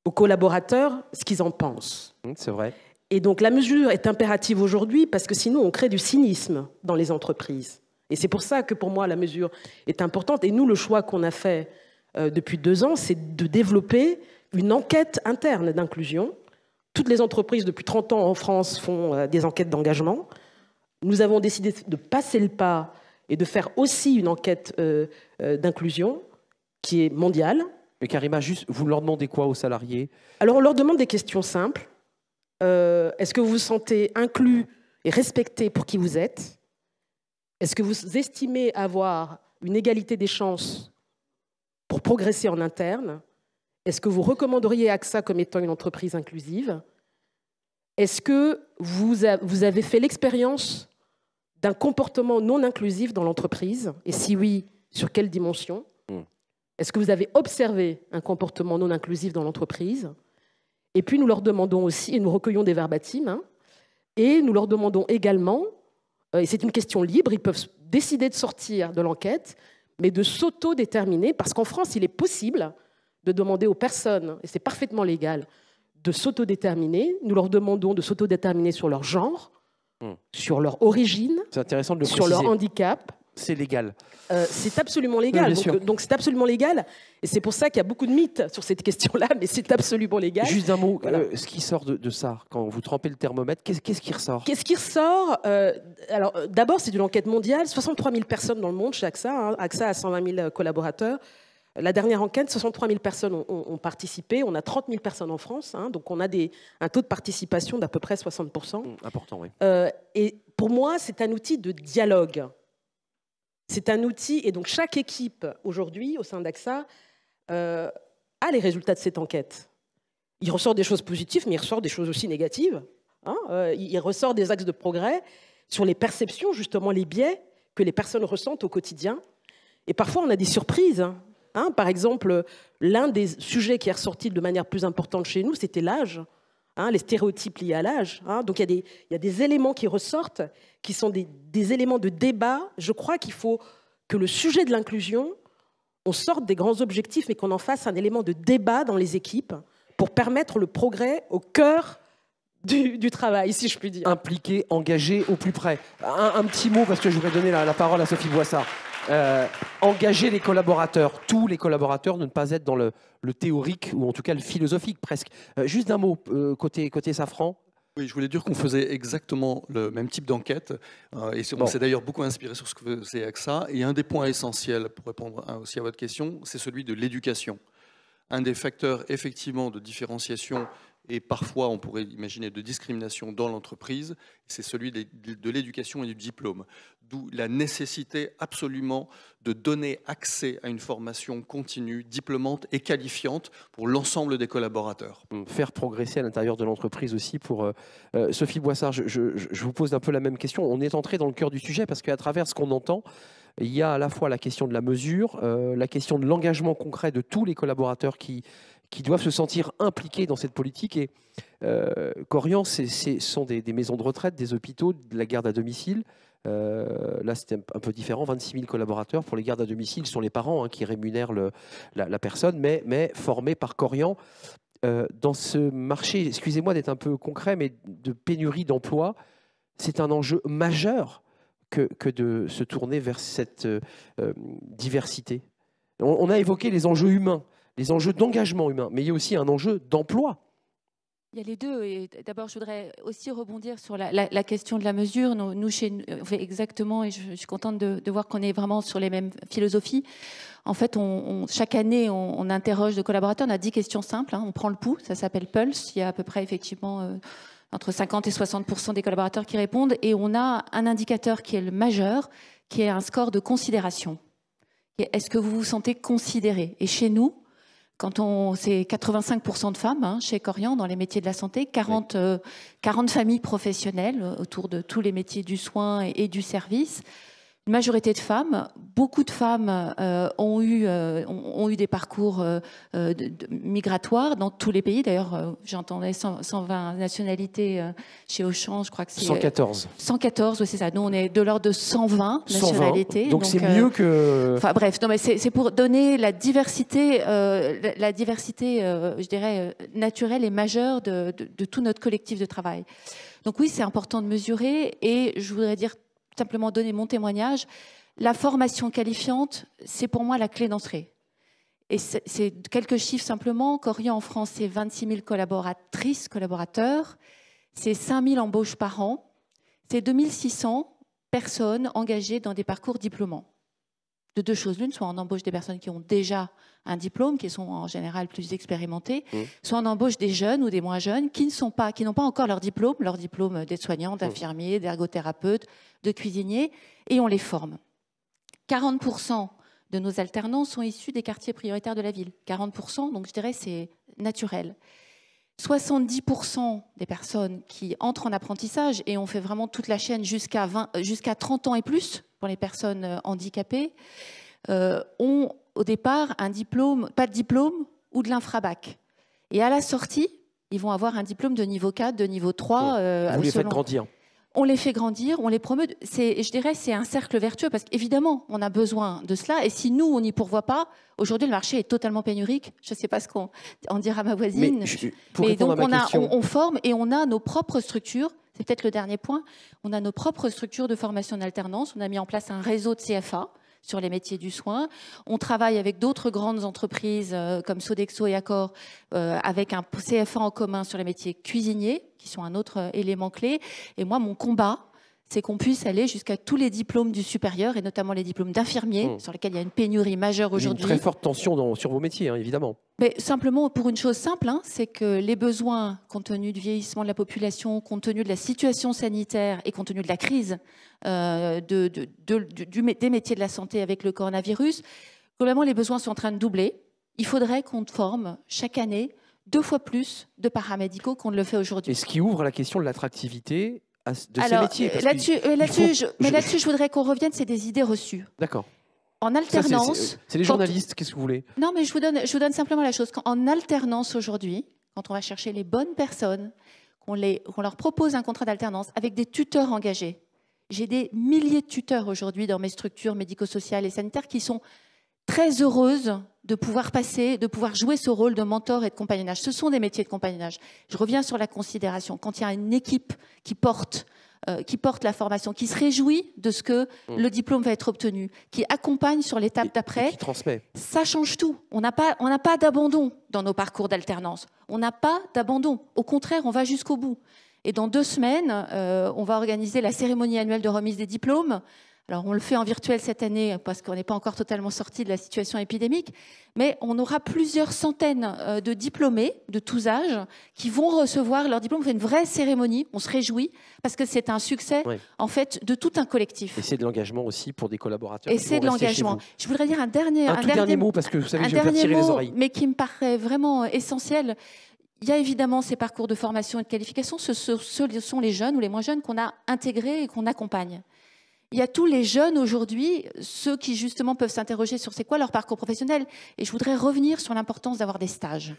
aux collaborateurs ce qu'ils en pensent. C'est vrai. Et donc la mesure est impérative aujourd'hui parce que sinon on crée du cynisme dans les entreprises. Et c'est pour ça que pour moi la mesure est importante. Et nous, le choix qu'on a fait depuis 2 ans, c'est de développer une enquête interne d'inclusion. Toutes les entreprises depuis 30 ans en France font des enquêtes d'engagement. Nous avons décidé de passer le pas et de faire aussi une enquête d'inclusion qui est mondiale. Mais Karima, juste, vous leur demandez quoi aux salariés? Alors, on leur demande des questions simples. Est-ce que vous vous sentez inclus et respecté pour qui vous êtes? Est-ce que vous estimez avoir une égalité des chances pour progresser en interne? Est-ce que vous recommanderiez AXA comme étant une entreprise inclusive? Est-ce que vous avez fait l'expérience d'un comportement non inclusif dans l'entreprise? Et si oui, sur quelle dimension? Est-ce que vous avez observé un comportement non inclusif dans l'entreprise? Et puis nous leur demandons aussi, et nous recueillons des verbatims, Et nous leur demandons également, et c'est une question libre, ils peuvent décider de sortir de l'enquête, mais de s'autodéterminer, parce qu'en France, il est possible de demander aux personnes, et c'est parfaitement légal, de s'autodéterminer. Nous leur demandons de s'autodéterminer sur leur genre, sur leur origine, c'est intéressant de le sur préciser. leur handicap. C'est légal. C'est absolument légal. Donc c'est absolument légal. Et c'est pour ça qu'il y a beaucoup de mythes sur cette question-là, mais c'est absolument légal. Juste un mot, Voilà. ce qui sort de ça, quand vous trempez le thermomètre, qu'est-ce qui ressort? Qu'est-ce qui ressort? Alors, d'abord, c'est une enquête mondiale. 63 000 personnes dans le monde chez AXA. Hein. AXA a 120 000 collaborateurs. La dernière enquête, 63 000 personnes ont participé. On a 30 000 personnes en France. Hein. Donc, on a un taux de participation d'à peu près 60%. Important, oui. Et pour moi, c'est un outil de dialogue. C'est un outil, et donc chaque équipe aujourd'hui au sein d'AXA a les résultats de cette enquête. Il ressort des choses positives, mais il ressort des choses aussi négatives. Hein. Il ressort des axes de progrès sur les perceptions, justement les biais que les personnes ressentent au quotidien. Et parfois, on a des surprises. Hein. Par exemple, l'un des sujets qui est ressorti de manière plus importante chez nous, c'était l'âge. Hein, les stéréotypes liés à l'âge. Hein. Donc il y a des éléments qui ressortent, qui sont des éléments de débat. Je crois qu'il faut que le sujet de l'inclusion, on sorte des grands objectifs, mais qu'on en fasse un élément de débat dans les équipes pour permettre le progrès au cœur du travail, si je puis dire. Impliqué, engagé, au plus près. Un petit mot, parce que je voudrais donner la parole à Sophie Boissard. Engager les collaborateurs, tous les collaborateurs, ne pas être dans le théorique ou en tout cas le philosophique presque. Juste un mot côté Safran. Oui, je voulais dire qu'on faisait exactement le même type d'enquête et on s'est d'ailleurs beaucoup inspiré sur ce que faisait AXA. Et un des points essentiels, pour répondre aussi à votre question, c'est celui de l'éducation. Un des facteurs effectivement de différenciation et parfois on pourrait imaginer de discrimination dans l'entreprise, c'est celui de l'éducation et du diplôme. D'où la nécessité absolument de donner accès à une formation continue, diplômante et qualifiante pour l'ensemble des collaborateurs. Faire progresser à l'intérieur de l'entreprise aussi. Pour Sophie Boissard, je vous pose un peu la même question. On est entré dans le cœur du sujet parce qu'à travers ce qu'on entend, il y a à la fois la question de la mesure, la question de l'engagement concret de tous les collaborateurs qui doivent se sentir impliqués dans cette politique. Et Korian, ce sont des maisons de retraite, des hôpitaux, de la garde à domicile. Là, c'était un peu différent, 26 000 collaborateurs. Pour les gardes à domicile, ce sont les parents qui rémunèrent la personne, mais formés par Korian. Dans ce marché, excusez-moi d'être un peu concret, mais de pénurie d'emploi, c'est un enjeu majeur que de se tourner vers cette diversité. On a évoqué les enjeux humains, les enjeux d'engagement humain, mais il y a aussi un enjeu d'emploi. Il y a les deux. Et d'abord, je voudrais aussi rebondir sur la question de la mesure. Nous, chez nous, on fait exactement, et je suis contente de voir qu'on est vraiment sur les mêmes philosophies. En fait, chaque année, on interroge de collaborateurs. On a 10 questions simples. On prend le pouls. Ça s'appelle Pulse. Il y a à peu près, effectivement, entre 50 et 60% des collaborateurs qui répondent. Et on a un indicateur qui est le majeur, qui est un score de considération. Est-ce que vous vous sentez considéré? Et chez nous, c'est 85% de femmes chez Korian dans les métiers de la santé, 40 familles professionnelles autour de tous les métiers du soin et du service. Une majorité de femmes, beaucoup de femmes ont eu des parcours migratoires dans tous les pays. D'ailleurs, j'entendais 120 nationalités chez Auchan, je crois que c'est... 114. 114, oui, c'est ça. Nous, on est de l'ordre de 120 nationalités. Donc c'est mieux que... Enfin bref, non, mais c'est pour donner la diversité, je dirais, naturelle et majeure de tout notre collectif de travail. Donc oui, c'est important de mesurer et je voudrais dire simplement donner mon témoignage. La formation qualifiante, c'est pour moi la clé d'entrée. Et c'est quelques chiffres simplement. Korian en France, c'est 26 000 collaboratrices, collaborateurs. C'est 5 000 embauches par an. C'est 2 600 personnes engagées dans des parcours diplômants. De deux choses l'une, soit on embauche des personnes qui ont déjà un diplôme, qui sont en général plus expérimentées, soit on embauche des jeunes ou des moins jeunes qui n'ont pas encore leur diplôme d'aide-soignant, d'infirmier, d'ergothérapeute, de cuisinier, et on les forme. 40% de nos alternants sont issus des quartiers prioritaires de la ville. 40%, donc je dirais c'est naturel. 70% des personnes qui entrent en apprentissage, et on fait vraiment toute la chaîne jusqu'à 30 ans et plus pour les personnes handicapées, ont au départ un diplôme, pas de diplôme ou de l'infrabac. Et à la sortie, ils vont avoir un diplôme de niveau 4, de niveau 3. Vous les faites grandir. On les fait grandir, on les promeut. Je dirais c'est un cercle vertueux parce qu'évidemment, on a besoin de cela. Et si nous, on n'y pourvoit pas, aujourd'hui, le marché est totalement pénurique. Je ne sais pas ce qu'on dira ma voisine. Mais donc, on forme et on a nos propres structures. C'est peut-être le dernier point. On a nos propres structures de formation en alternance. On a mis en place un réseau de CFA sur les métiers du soin. On travaille avec d'autres grandes entreprises comme Sodexo et Accor avec un CFA en commun sur les métiers cuisiniers, qui sont un autre élément clé. Et moi, mon combat, c'est qu'on puisse aller jusqu'à tous les diplômes du supérieur, et notamment les diplômes d'infirmiers, sur lesquels il y a une pénurie majeure aujourd'hui. Il y a une très forte tension sur vos métiers, hein, évidemment. Mais simplement pour une chose simple, hein, c'est que les besoins, compte tenu du vieillissement de la population, compte tenu de la situation sanitaire et compte tenu de la crise des métiers de la santé avec le coronavirus, globalement, les besoins sont en train de doubler. Il faudrait qu'on forme chaque année 2 fois plus de paramédicaux qu'on ne le fait aujourd'hui. Et ce qui ouvre la question de l'attractivité de ces métiers. Là-dessus, je voudrais qu'on revienne, c'est des idées reçues. D'accord. En alternance... C'est les journalistes, qu'est-ce que vous voulez? Non, mais je vous donne simplement la chose. En alternance aujourd'hui, quand on va chercher les bonnes personnes, qu'on leur propose un contrat d'alternance avec des tuteurs engagés. J'ai des milliers de tuteurs aujourd'hui dans mes structures médico-sociales et sanitaires qui sont très heureuses de pouvoir jouer ce rôle de mentor et de compagnonnage. Ce sont des métiers de compagnonnage. Je reviens sur la considération. Quand il y a une équipe qui porte la formation, qui se réjouit de ce que le diplôme va être obtenu, qui accompagne sur l'étape d'après, qui transmet. Ça change tout. On n'a pas d'abandon dans nos parcours d'alternance. On n'a pas d'abandon. Au contraire, on va jusqu'au bout. Et dans 2 semaines, on va organiser la cérémonie annuelle de remise des diplômes. Alors, on le fait en virtuel cette année parce qu'on n'est pas encore totalement sorti de la situation épidémique, mais on aura plusieurs centaines de diplômés de tous âges qui vont recevoir leur diplôme. On fait une vraie cérémonie, on se réjouit parce que c'est un succès en fait de tout un collectif. Et c'est de l'engagement aussi pour des collaborateurs. Et c'est de l'engagement. Je voudrais dire un dernier mot parce que vous savez, je vais faire tirer les oreilles. Mais qui me paraît vraiment essentiel. Il y a évidemment ces parcours de formation et de qualification. Ce sont les jeunes ou les moins jeunes qu'on a intégrés et qu'on accompagne. Il y a tous les jeunes aujourd'hui, ceux qui justement peuvent s'interroger sur c'est quoi leur parcours professionnel. Et je voudrais revenir sur l'importance d'avoir des stages.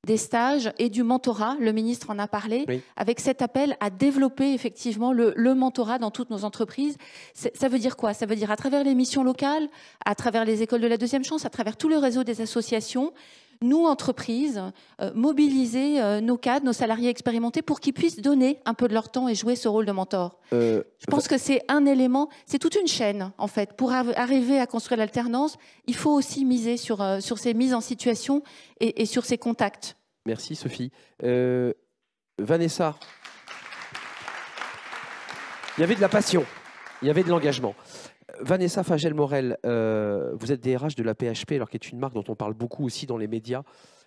Des stages et du mentorat, le ministre en a parlé, avec cet appel à développer effectivement le mentorat dans toutes nos entreprises. Ça veut dire quoi? Ça veut dire à travers les missions locales, à travers les écoles de la deuxième chance, à travers tout le réseau des associations, nous, entreprises, mobiliser nos cadres, nos salariés expérimentés pour qu'ils puissent donner un peu de leur temps et jouer ce rôle de mentor. Je pense que c'est un élément, c'est toute une chaîne, en fait. Pour arriver à construire l'alternance, il faut aussi miser sur ces mises en situation et sur ces contacts. Merci, Sophie. Vanessa, il y avait de la passion, il y avait de l'engagement. Vanessa Fagel-Morel, vous êtes DRH de la PHP, alors qui est une marque dont on parle beaucoup aussi dans les médias.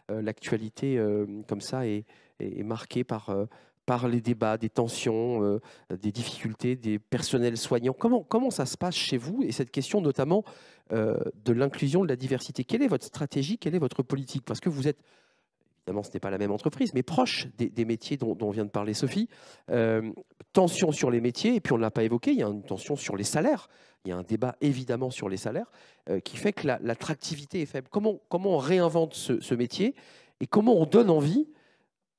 L'actualité, comme ça, est marquée par les débats, des tensions, des difficultés, des personnels soignants. Comment ça se passe chez vous? Et cette question notamment de l'inclusion, de la diversité. Quelle est votre stratégie? Quelle est votre politique? Parce que vous êtes, évidemment, ce n'est pas la même entreprise, mais proche des métiers dont vient de parler Sophie. Tension sur les métiers, et puis on ne l'a pas évoqué, il y a une tension sur les salaires. Il y a un débat évidemment sur les salaires qui fait que l'attractivité est faible. Comment on réinvente ce métier et comment on donne envie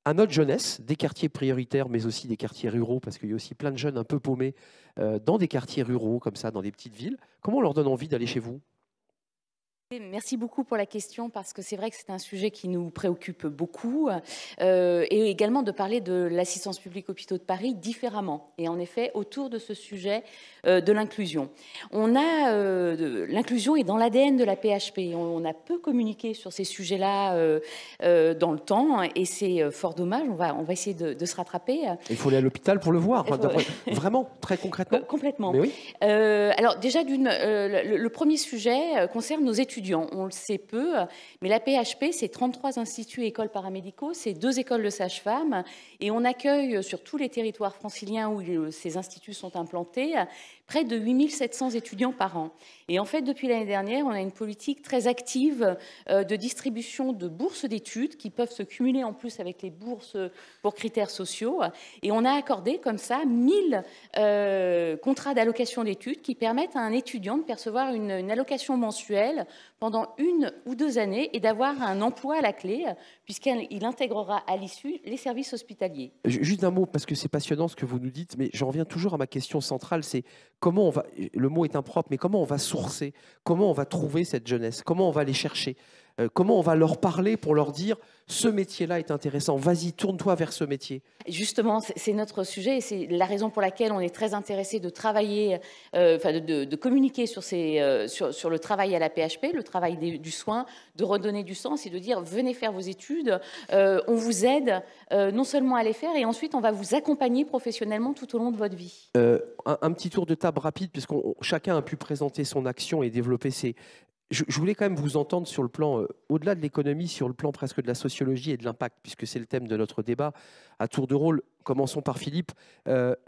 à notre jeunesse, des quartiers prioritaires, mais aussi des quartiers ruraux, parce qu'il y a aussi plein de jeunes un peu paumés dans des quartiers ruraux, comme ça, dans des petites villes. Comment on leur donne envie d'aller chez vous? Merci beaucoup pour la question, parce que c'est vrai que c'est un sujet qui nous préoccupe beaucoup, et également de parler de l'assistance publique hôpitaux de Paris différemment. Et en effet, autour de ce sujet de l'inclusion. L'inclusion est dans l'ADN de la PHP. On a peu communiqué sur ces sujets-là dans le temps, et c'est fort dommage. On va essayer de se rattraper. Il faut aller à l'hôpital pour le voir, vraiment, très concrètement. Complètement. Mais oui. Alors déjà, le premier sujet concerne nos étudiants. On le sait peu, mais la PHP, c'est 33 instituts et écoles paramédicaux, c'est 2 écoles de sages-femmes, et on accueille sur tous les territoires franciliens où ces instituts sont implantés près de 8700 étudiants par an. Et en fait, depuis l'année dernière, on a une politique très active de distribution de bourses d'études qui peuvent se cumuler en plus avec les bourses pour critères sociaux. Et on a accordé comme ça 1000 contrats d'allocation d'études qui permettent à un étudiant de percevoir une allocation mensuelle pendant 1 ou 2 années et d'avoir un emploi à la clé, puisqu'il intégrera à l'issue les services hospitaliers. Juste un mot, parce que c'est passionnant ce que vous nous dites, mais j'en reviens toujours à ma question centrale, c'est comment on va, le mot est impropre, mais comment on va sourcer, comment on va trouver cette jeunesse, comment on va les chercher, comment on va leur parler pour leur dire ce métier-là est intéressant, vas-y, tourne-toi vers ce métier. Justement, c'est notre sujet et c'est la raison pour laquelle on est très intéressé de travailler, de communiquer sur le travail à la PHP, le travail du soin, de redonner du sens et de dire venez faire vos études, on vous aide non seulement à les faire et ensuite on va vous accompagner professionnellement tout au long de votre vie. Un petit tour de table rapide, puisque chacun a pu présenter son action et développer ses... Je voulais quand même vous entendre sur le plan, au-delà de l'économie, sur le plan presque de la sociologie et de l'impact, puisque c'est le thème de notre débat. À tour de rôle, commençons par Philippe.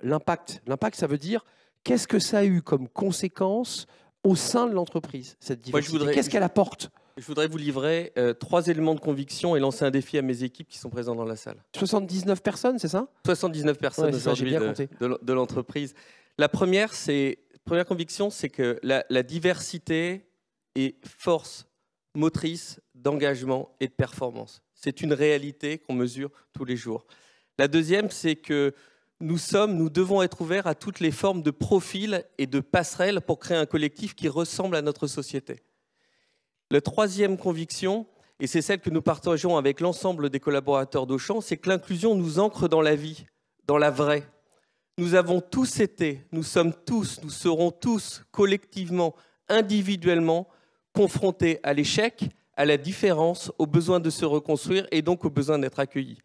L'impact. L'impact, ça veut dire qu'est-ce que ça a eu comme conséquence au sein de l'entreprise, cette diversité. Qu'est-ce qu'elle apporte? Je voudrais vous livrer 3 éléments de conviction et lancer un défi à mes équipes qui sont présentes dans la salle. 79 personnes, c'est ça? 79 personnes aujourd'hui de l'entreprise. La première conviction, c'est que la diversité est force motrice d'engagement et de performance. C'est une réalité qu'on mesure tous les jours. La deuxième, c'est que nous devons être ouverts à toutes les formes de profils et de passerelles pour créer un collectif qui ressemble à notre société. La troisième conviction, et c'est celle que nous partageons avec l'ensemble des collaborateurs d'Auchan, c'est que l'inclusion nous ancre dans la vie, dans la vraie. Nous avons tous été, nous sommes tous, nous serons tous collectivement, individuellement, confrontés à l'échec, à la différence, au besoin de se reconstruire et donc au besoin d'être accueillis.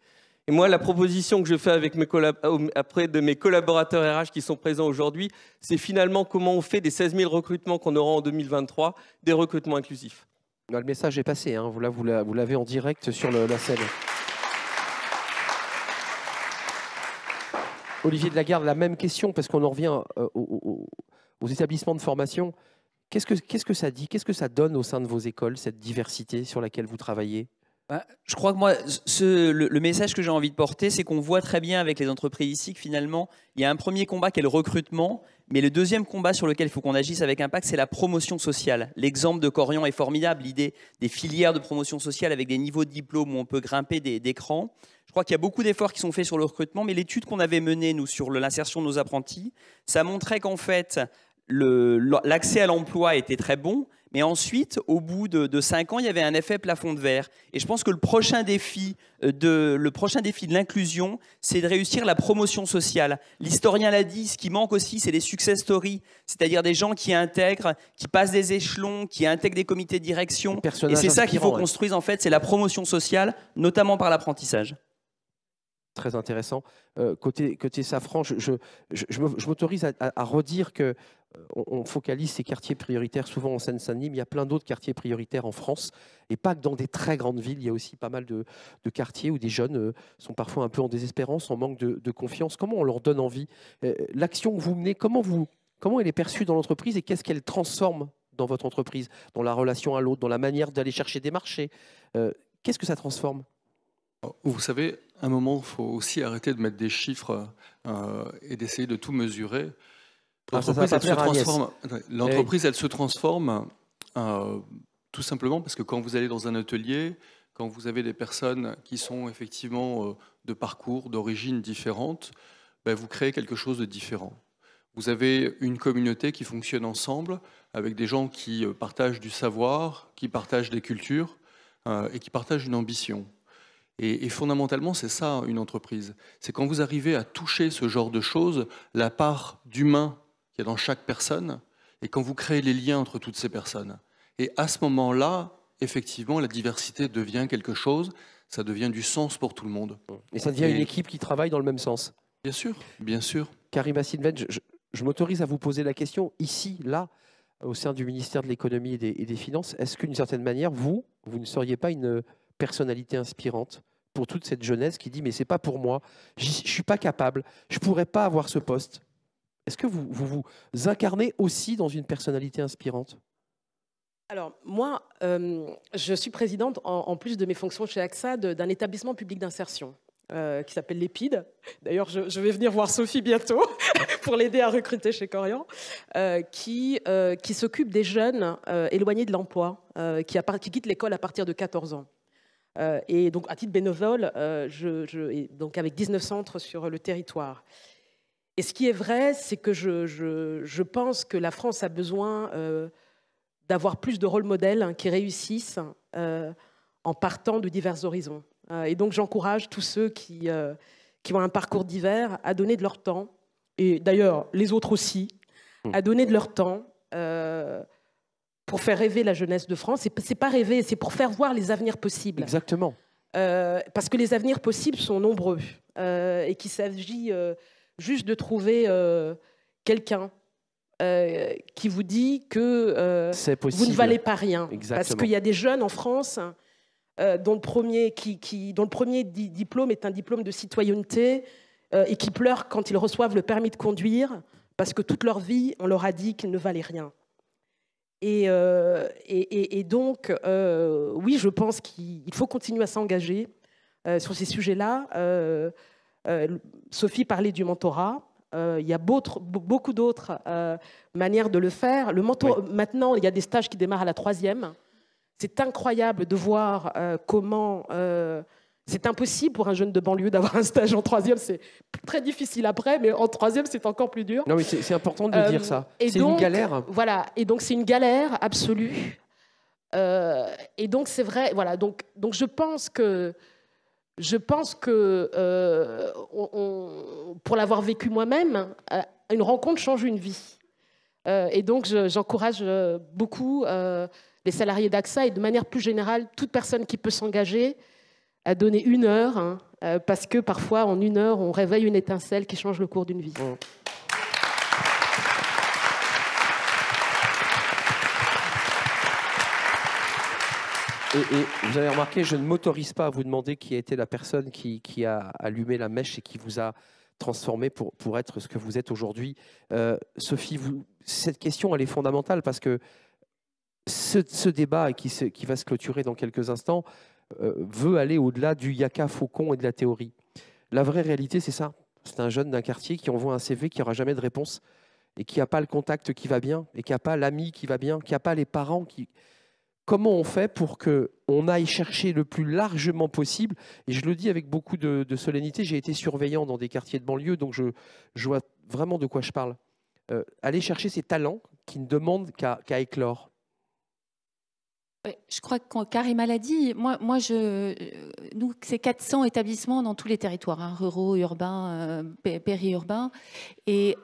Et moi, la proposition que je fais auprès de mes collaborateurs RH qui sont présents aujourd'hui, c'est finalement comment on fait des 16 000 recrutements qu'on aura en 2023, des recrutements inclusifs. Le message est passé, hein. Vous l'avez en direct sur la scène. Olivier de Lagarde, la même question, parce qu'on en revient aux établissements de formation. Qu'est-ce que ça dit? Qu'est-ce que ça donne au sein de vos écoles, cette diversité sur laquelle vous travaillez? Je crois que moi, le message que j'ai envie de porter, c'est qu'on voit très bien avec les entreprises ici que finalement, il y a un premier combat qui est le recrutement, mais le deuxième combat sur lequel il faut qu'on agisse avec impact, c'est la promotion sociale. L'exemple de Corian est formidable, l'idée des filières de promotion sociale avec des niveaux de diplôme où on peut grimper des crans. Je crois qu'il y a beaucoup d'efforts qui sont faits sur le recrutement, mais l'étude qu'on avait menée, nous, sur l'insertion de nos apprentis, ça montrait qu'en fait, l'accès à l'emploi était très bon, mais ensuite, au bout de 5 ans, il y avait un effet plafond de verre. Et je pense que le prochain défi de l'inclusion, c'est de réussir la promotion sociale. L'historien l'a dit, ce qui manque aussi, c'est les success stories, c'est-à-dire des gens qui intègrent, qui passent des échelons, qui intègrent des comités de direction. Et c'est ça qu'il faut construire, en fait, c'est la promotion sociale, notamment par l'apprentissage. Très intéressant. Côté Safran, je m'autorise à redire que on focalise ces quartiers prioritaires souvent en Seine-Saint-Denis, mais il y a plein d'autres quartiers prioritaires en France, et pas que dans des très grandes villes. Il y a aussi pas mal de quartiers où des jeunes sont parfois un peu en désespérance, en manque de confiance. Comment on leur donne envie? L'action que vous menez, comment elle est perçue dans l'entreprise et qu'est-ce qu'elle transforme dans votre entreprise, dans la relation à l'autre, dans la manière d'aller chercher des marchés? Qu'est-ce que ça transforme? Vous savez, à un moment, il faut aussi arrêter de mettre des chiffres et d'essayer de tout mesurer. L'entreprise, elle se transforme tout simplement parce que quand vous allez dans un atelier, quand vous avez des personnes qui sont effectivement de parcours, d'origines différentes, ben vous créez quelque chose de différent. Vous avez une communauté qui fonctionne ensemble avec des gens qui partagent du savoir, qui partagent des cultures et qui partagent une ambition. Et fondamentalement, c'est ça une entreprise. C'est quand vous arrivez à toucher ce genre de choses, la part d'humain qu'il y a dans chaque personne, et quand vous créez les liens entre toutes ces personnes. Et à ce moment-là, effectivement, la diversité devient quelque chose, ça devient du sens pour tout le monde. Et ça devient une équipe qui travaille dans le même sens. Bien sûr, bien sûr. Karima Sinven, je m'autorise à vous poser la question, ici, là, au sein du ministère de l'économie et des finances, est-ce qu'une certaine manière, vous ne seriez pas une personnalité inspirante pour toute cette jeunesse qui dit « mais c'est pas pour moi, je ne suis pas capable, je ne pourrais pas avoir ce poste ». Est-ce que vous incarnez aussi dans une personnalité inspirante? Alors, moi, je suis présidente, en plus de mes fonctions chez AXA, d'un établissement public d'insertion. qui s'appelle l'EPID. D'ailleurs, je vais venir voir Sophie bientôt pour l'aider à recruter chez Corian, qui s'occupe des jeunes éloignés de l'emploi, qui quittent l'école à partir de 14 ans. Et donc, à titre bénévole, donc avec 19 centres sur le territoire. Et ce qui est vrai, c'est que je pense que la France a besoin d'avoir plus de rôles modèles qui réussissent en partant de divers horizons. Et donc, j'encourage tous ceux qui ont un parcours divers à donner de leur temps, et d'ailleurs les autres aussi, à donner de leur temps pour faire rêver la jeunesse de France. C'est pas rêver, c'est pour faire voir les avenirs possibles. Exactement. Parce que les avenirs possibles sont nombreux et qu'il s'agit juste de trouver quelqu'un qui vous dit que vous ne valez pas rien. Exactement. Parce qu'il y a des jeunes en France dont le premier diplôme est un diplôme de citoyenneté et qui pleurent quand ils reçoivent le permis de conduire parce que toute leur vie, on leur a dit qu'ils ne valaient rien. Et donc, oui, je pense qu'il faut continuer à s'engager sur ces sujets-là. Sophie parlait du mentorat. Il y a beaucoup d'autres manières de le faire. Le mentorat, oui. Maintenant, il y a des stages qui démarrent à la 3e. C'est incroyable de voir comment... c'est impossible pour un jeune de banlieue d'avoir un stage en 3e. C'est très difficile après, mais en 3e, c'est encore plus dur. Non, mais c'est important de dire ça. C'est une galère. Voilà, et donc c'est une galère absolue. Et donc c'est vrai, voilà. Donc je pense que pour l'avoir vécu moi-même, une rencontre change une vie. Et donc j'encourage beaucoup les salariés d'AXA et de manière plus générale, toute personne qui peut s'engager à donner 1 heure, parce que parfois, en 1 heure, on réveille une étincelle qui change le cours d'une vie. Et vous avez remarqué, je ne m'autorise pas à vous demander qui a été la personne qui a allumé la mèche et qui vous a transformé pour être ce que vous êtes aujourd'hui. Sophie, cette question, elle est fondamentale parce que ce débat qui va se clôturer dans quelques instants veut aller au-delà du yaka faucon et de la théorie. La vraie réalité, c'est ça. C'est un jeune d'un quartier qui envoie un CV qui n'aura jamais de réponse et qui n'a pas le contact qui va bien et qui n'a pas l'ami qui va bien, qui n'a pas les parents qui... Comment on fait pour qu'on aille chercher le plus largement possible? Et je le dis avec beaucoup de solennité, j'ai été surveillant dans des quartiers de banlieue, donc je vois vraiment de quoi je parle. Aller chercher ces talents qui ne demandent qu'à éclore. Ouais, je crois que Karima l'a dit, nous, c'est 400 établissements dans tous les territoires, hein, ruraux, urbains, périurbains. Et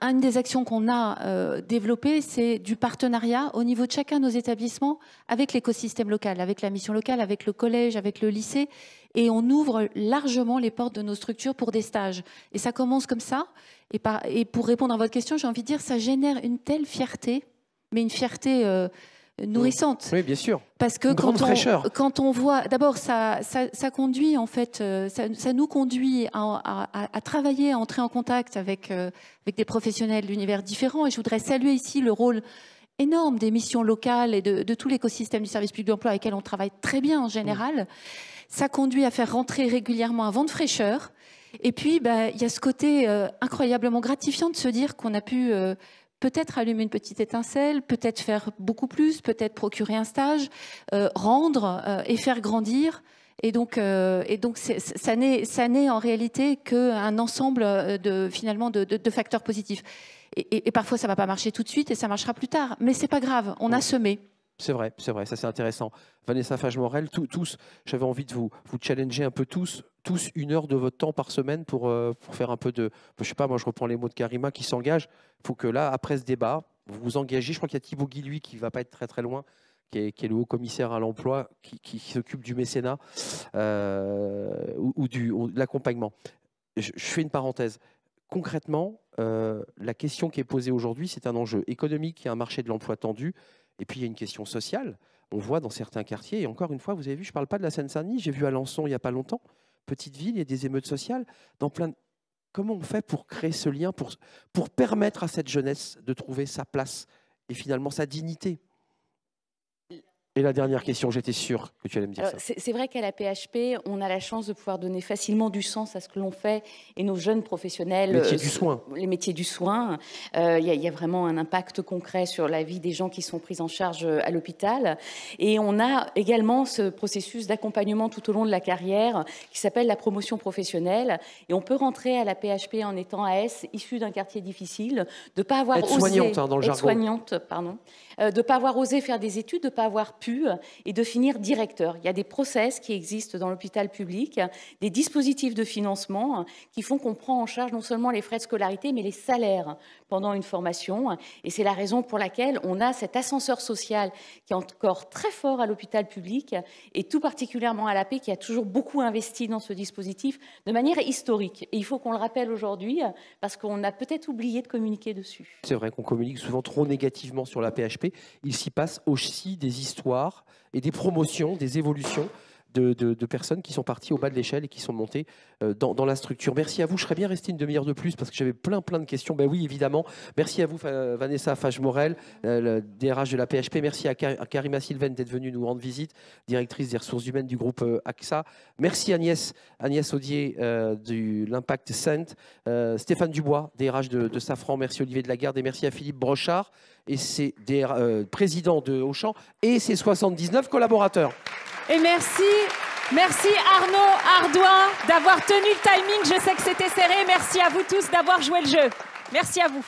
une des actions qu'on a développées, c'est du partenariat au niveau de chacun de nos établissements avec l'écosystème local, avec la mission locale, avec le collège, avec le lycée. Et on ouvre largement les portes de nos structures pour des stages. Et ça commence comme ça. Et pour répondre à votre question, j'ai envie de dire, ça génère une telle fierté, mais une fierté... nourrissante. Oui, bien sûr. Parce que quand on voit, d'abord, ça conduit en fait, ça nous conduit à travailler, à entrer en contact avec des professionnels d'univers différents. Et je voudrais saluer ici le rôle énorme des missions locales et de tout l'écosystème du service public de l'emploi avec lequel on travaille très bien en général. Ça conduit à faire rentrer régulièrement un vent de fraîcheur. Et puis, il y a ce côté incroyablement gratifiant de se dire qu'on a pu peut-être allumer une petite étincelle, peut-être faire beaucoup plus, peut-être procurer un stage, rendre et faire grandir. Et donc ça n'est en réalité qu'un ensemble finalement de facteurs positifs. Et parfois, ça ne va pas marcher tout de suite et ça marchera plus tard. Mais ce n'est pas grave, on a semé. C'est vrai, ça c'est intéressant. Vanessa Fage-Morel, tous, j'avais envie de vous challenger un peu tous 1 heure de votre temps par semaine pour faire un peu de... Je sais pas, moi je reprends les mots de Karima qui s'engage. Il faut que là, après ce débat, vous vous engagez. Je crois qu'il y a Thibaut Guilluy qui ne va pas être très très loin, qui est le haut commissaire à l'emploi, qui s'occupe du mécénat ou de l'accompagnement. Je fais une parenthèse. Concrètement, la question qui est posée aujourd'hui, c'est un enjeu économique, il y a un marché de l'emploi tendu, et puis il y a une question sociale. On voit dans certains quartiers, et encore une fois, vous avez vu, je ne parle pas de la Seine-Saint-Denis, j'ai vu à Alençon il n'y a pas longtemps, petite ville, il y a des émeutes sociales. Comment on fait pour créer ce lien, pour permettre à cette jeunesse de trouver sa place et finalement sa dignité? Et la dernière question, j'étais sûr que tu allais me dire ça. C'est vrai qu'à la PHP, on a la chance de pouvoir donner facilement du sens à ce que l'on fait et nos jeunes professionnels... Les métiers du soin. Les métiers du soin. Il y a vraiment un impact concret sur la vie des gens qui sont pris en charge à l'hôpital. Et on a également ce processus d'accompagnement tout au long de la carrière qui s'appelle la promotion professionnelle. Et on peut rentrer à la PHP en étant AS, issu d'un quartier difficile, de ne pas avoir osé... Aide-soignante, dans le jargon. Aide-soignante, pardon. De ne pas avoir osé faire des études, de ne pas avoir pu, et de finir directeur. Il y a des process qui existent dans l'hôpital public, des dispositifs de financement qui font qu'on prend en charge non seulement les frais de scolarité, mais les salaires pendant une formation. Et c'est la raison pour laquelle on a cet ascenseur social qui est encore très fort à l'hôpital public, et tout particulièrement à l'AP, qui a toujours beaucoup investi dans ce dispositif de manière historique. Et il faut qu'on le rappelle aujourd'hui, parce qu'on a peut-être oublié de communiquer dessus. C'est vrai qu'on communique souvent trop négativement sur la PHP. Il s'y passe aussi des histoires et des promotions, des évolutions de personnes qui sont parties au bas de l'échelle et qui sont montées dans la structure. Merci à vous. Je serais bien resté une demi-heure de plus parce que j'avais plein de questions. Ben oui, évidemment. Merci à vous, Vanessa Fage-Morel, le DRH de la PHP. Merci à Karima Sylvain d'être venue nous rendre visite, directrice des ressources humaines du groupe AXA. Merci Agnès Audier de l'Impact Cent. Stéphane Dubois, DRH de Safran. Merci Olivier Delagarde et merci à Philippe Brochard et ses président de Auchan et ses 79 collaborateurs. Et merci Arnaud Ardouin d'avoir tenu le timing. Je sais que c'était serré. Merci à vous tous d'avoir joué le jeu. Merci à vous.